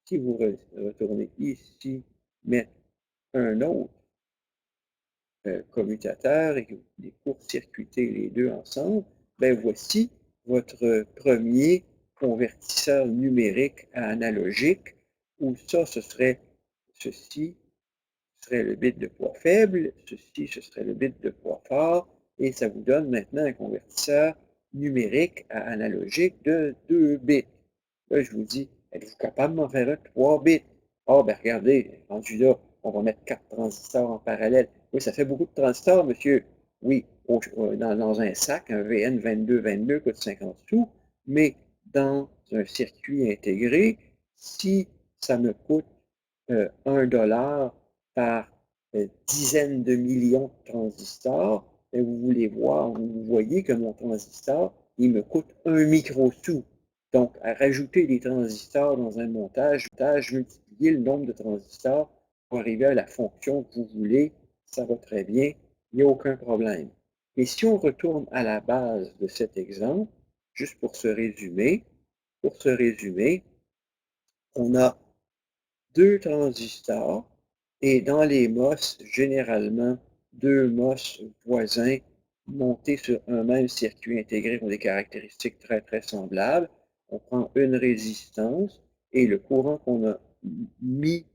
si vous retournez ici, mettre un autre commutateur et que vous voulez court-circuiter les deux ensemble, ben voici votre premier convertisseur numérique à analogique, où ça, ce serait ceci, ce serait le bit de poids faible, ceci, ce serait le bit de poids fort, et ça vous donne maintenant un convertisseur numérique à analogique de 2 bits. Là, je vous dis, êtes-vous capable de m'en faire un 3 bits? Ah, ben regardez, rendu là, on va mettre 4 transistors en parallèle. Oui, ça fait beaucoup de transistors, monsieur. Oui, dans un sac, un VN 2222 coûte 50 sous, mais dans un circuit intégré, si ça me coûte 1 $ par dizaines de millions de transistors, et vous voyez que mon transistor, il me coûte 1 microsou. Donc, à rajouter des transistors dans un montage, multiplier le nombre de transistors pour arriver à la fonction que vous voulez, ça va très bien, il n'y a aucun problème. Et si on retourne à la base de cet exemple, juste pour se résumer, on a 2 transistors et dans les MOS, généralement, 2 MOS voisins montés sur un même circuit intégré ont des caractéristiques très, très semblables. On prend une résistance et le courant qu'on a mis,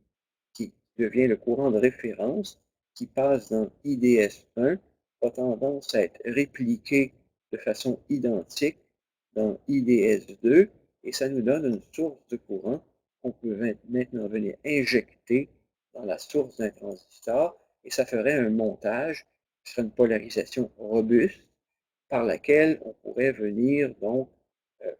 qui devient le courant de référence, qui passe dans IDS1, a tendance à être répliqué de façon identique dans IDS2 et ça nous donne une source de courant qu'on peut maintenant venir injecter dans la source d'un transistor et ça ferait un montage qui serait une polarisation robuste par laquelle on pourrait venir donc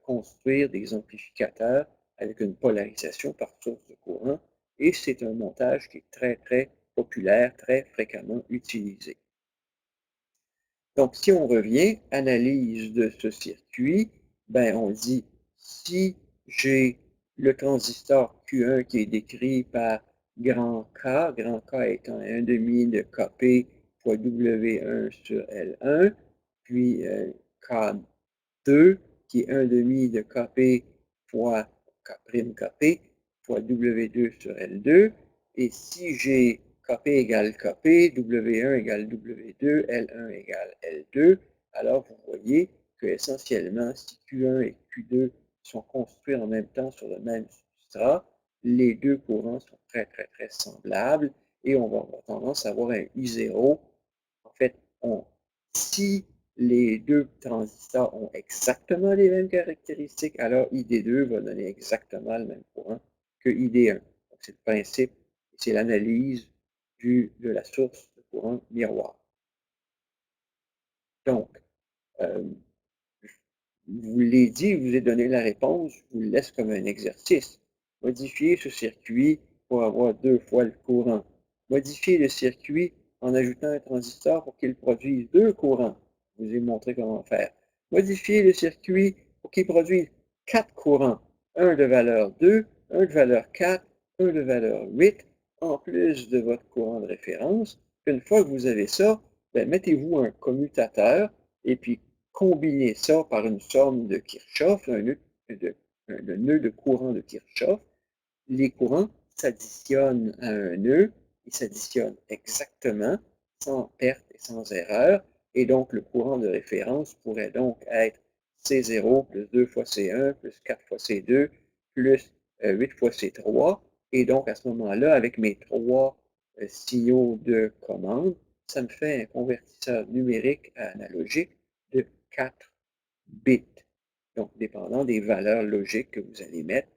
construire des amplificateurs avec une polarisation par source de courant et c'est un montage qui est très très populaire, très fréquemment utilisé. Donc, si on revient, analyse de ce circuit, ben, on dit si j'ai le transistor Q1 qui est décrit par grand K étant 1,5 de Kp fois W1 sur L1, puis K2 qui est 1,5 de Kp fois K'Kp fois W2 sur L2, et si j'ai Kp égale Kp, W1 égale W2, L1 égale L2, alors vous voyez que essentiellement, si Q1 et Q2 sont construits en même temps sur le même substrat, les deux courants sont très, très, très semblables et on va avoir tendance à avoir un I0. En fait, si les deux transistors ont exactement les mêmes caractéristiques, alors ID2 va donner exactement le même courant que ID1. C'est le principe, c'est l'analyse de la source de courant miroir. Donc, euh, je vous l'ai dit, je vous ai donné la réponse, je vous le laisse comme un exercice. Modifier ce circuit pour avoir 2 fois le courant. Modifier le circuit en ajoutant un transistor pour qu'il produise 2 courants. Je vous ai montré comment faire. Modifier le circuit pour qu'il produise 4 courants. Un de valeur 2, un de valeur 4, un de valeur 8, en plus de votre courant de référence. Une fois que vous avez ça, ben, mettez-vous un commutateur et puis combiner ça par une somme de Kirchhoff, le nœud de courant de Kirchhoff. Les courants s'additionnent à un nœud, ils s'additionnent exactement, sans perte et sans erreur, et donc le courant de référence pourrait donc être C0 plus 2 fois C1 plus 4 fois C2 plus 8 fois C3, et donc à ce moment-là, avec mes 3 signaux de commande, ça me fait un convertisseur numérique à analogique de 4 bits. Donc, dépendant des valeurs logiques que vous allez mettre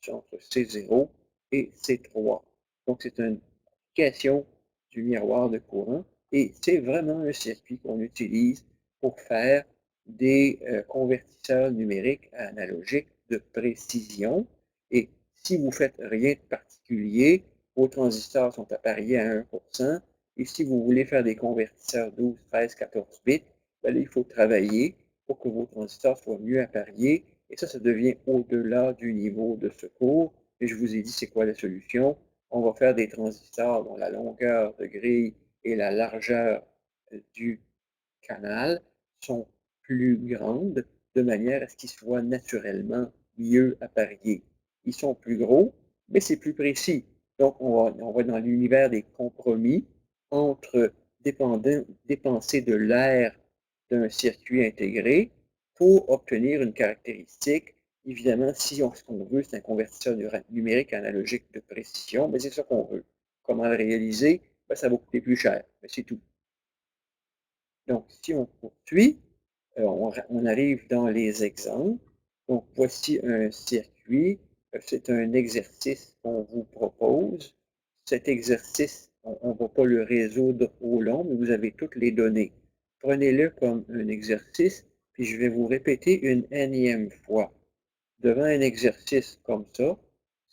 entre C0 et C3. Donc, c'est une application du miroir de courant et c'est vraiment un circuit qu'on utilise pour faire des convertisseurs numériques à analogiques de précision. Et si vous ne faites rien de particulier, vos transistors sont appariés à 1%. Et si vous voulez faire des convertisseurs 12, 13, 14 bits, ben là, il faut travailler pour que vos transistors soient mieux appariés. Et ça devient au-delà du niveau de ce cours. Et je vous ai dit c'est quoi la solution. On va faire des transistors dont la longueur de grille et la largeur du canal sont plus grandes de manière à ce qu'ils soient naturellement mieux appariés. Ils sont plus gros, mais c'est plus précis. Donc, on va dans l'univers des compromis entre dépenser de l'air d'un circuit intégré pour obtenir une caractéristique. Évidemment, si ce qu'on veut, c'est un convertisseur numérique analogique de précision, mais c'est ça qu'on veut. Comment le réaliser? Ben, ça va coûter plus cher, mais c'est tout. Donc, si on poursuit, on arrive dans les exemples. Donc, voici un circuit. C'est un exercice qu'on vous propose. Cet exercice, on ne va pas le résoudre au long, mais vous avez toutes les données. Prenez-le comme un exercice, puis je vais vous répéter une énième fois. Devant un exercice comme ça,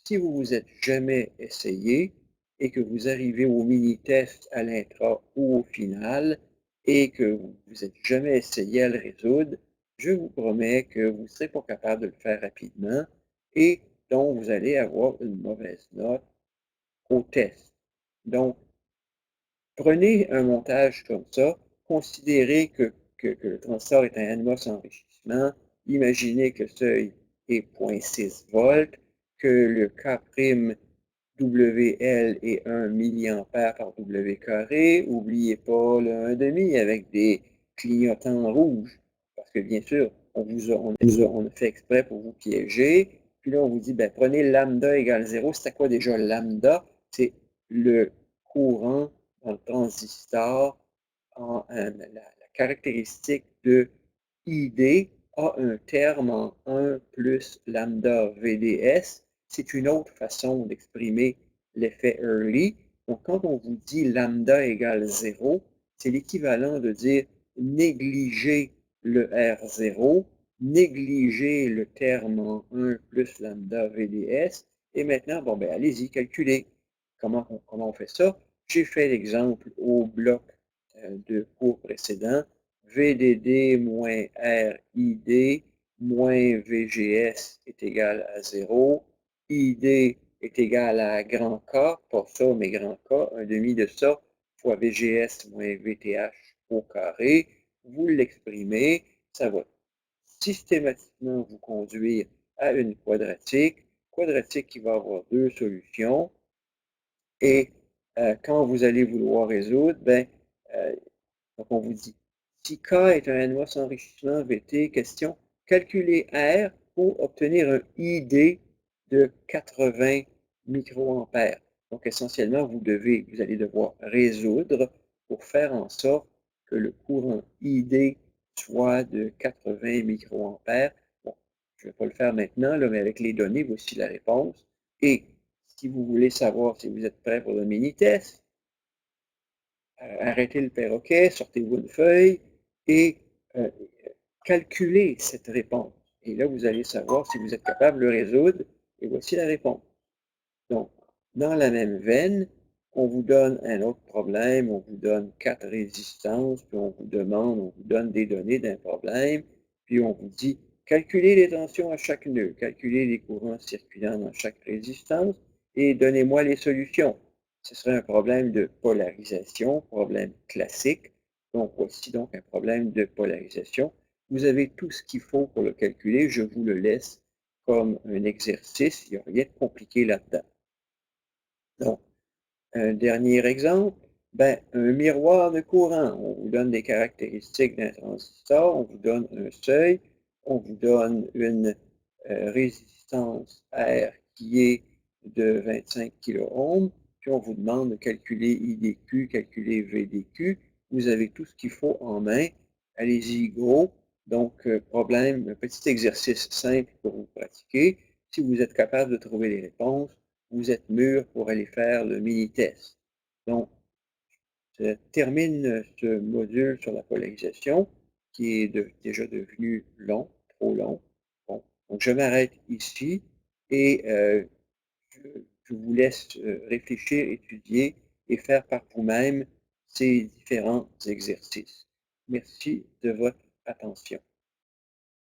si vous vous êtes jamais essayé et que vous arrivez au mini-test à l'intra ou au final et que vous n'êtes jamais essayé à le résoudre, je vous promets que vous ne serez pas capable de le faire rapidement et donc vous allez avoir une mauvaise note au test. Donc, prenez un montage comme ça, considérez que le transistor est un NMOS enrichissement, imaginez que le seuil est 0,6 volts, que le K' WL est 1 milliampère par W carré. N'oubliez pas le 1,5 avec des clignotants rouges, parce que bien sûr, on a fait exprès pour vous piéger. Puis là, on vous dit, ben, prenez lambda égale 0. C'est quoi déjà lambda? C'est le courant dans le transistor, la caractéristique de ID a un terme en 1 plus lambda VDS. C'est une autre façon d'exprimer l'effet Early. Donc, quand on vous dit lambda égale 0, c'est l'équivalent de dire négliger le R0, négliger le terme en 1 plus lambda VDS, et maintenant, bon, ben, allez-y, calculez. Comment on fait ça? J'ai fait l'exemple au bloc de cours précédent. VDD moins RID moins VGS est égal à 0. ID est égal à grand K, pas ça, mais grand K, un demi de ça, fois VGS moins VTH au carré. Vous l'exprimez, ça va systématiquement vous conduire à une quadratique qui va avoir deux solutions. Et quand vous allez vouloir résoudre, ben, donc on vous dit, si K est un NMOS enrichissement VT, question, calculez R pour obtenir un ID de 80 microampères. Donc essentiellement, vous allez devoir résoudre pour faire en sorte que le courant ID soit de 80 microampères. Bon, je ne vais pas le faire maintenant, là, mais avec les données, voici la réponse. Et si vous voulez savoir si vous êtes prêt pour le mini-test, arrêtez le perroquet, sortez-vous une feuille et calculez cette réponse. Et là, vous allez savoir si vous êtes capable de le résoudre. Et voici la réponse. Donc, dans la même veine, on vous donne un autre problème, on vous donne 4 résistances, puis on vous donne des données d'un problème, puis on vous dit, calculez les tensions à chaque nœud, calculez les courants circulant dans chaque résistance, et donnez-moi les solutions. Ce serait un problème de polarisation, problème classique. Donc, voici donc un problème de polarisation. Vous avez tout ce qu'il faut pour le calculer, je vous le laisse comme un exercice, il n'y a rien de compliqué là-dedans. Donc, un dernier exemple, ben, un miroir de courant. On vous donne des caractéristiques d'un transistor, on vous donne un seuil, on vous donne une résistance R qui est de 25 kΩ, puis on vous demande de calculer IDQ, calculer VDQ. Vous avez tout ce qu'il faut en main. Allez-y, go. Donc, problème, un petit exercice simple pour vous pratiquer. Si vous êtes capable de trouver les réponses, vous êtes mûr pour aller faire le mini-test. Donc, je termine ce module sur la polarisation qui est déjà devenu long, trop long. Bon, donc je m'arrête ici et je vous laisse réfléchir, étudier et faire par vous-même ces différents exercices. Merci de votre attention.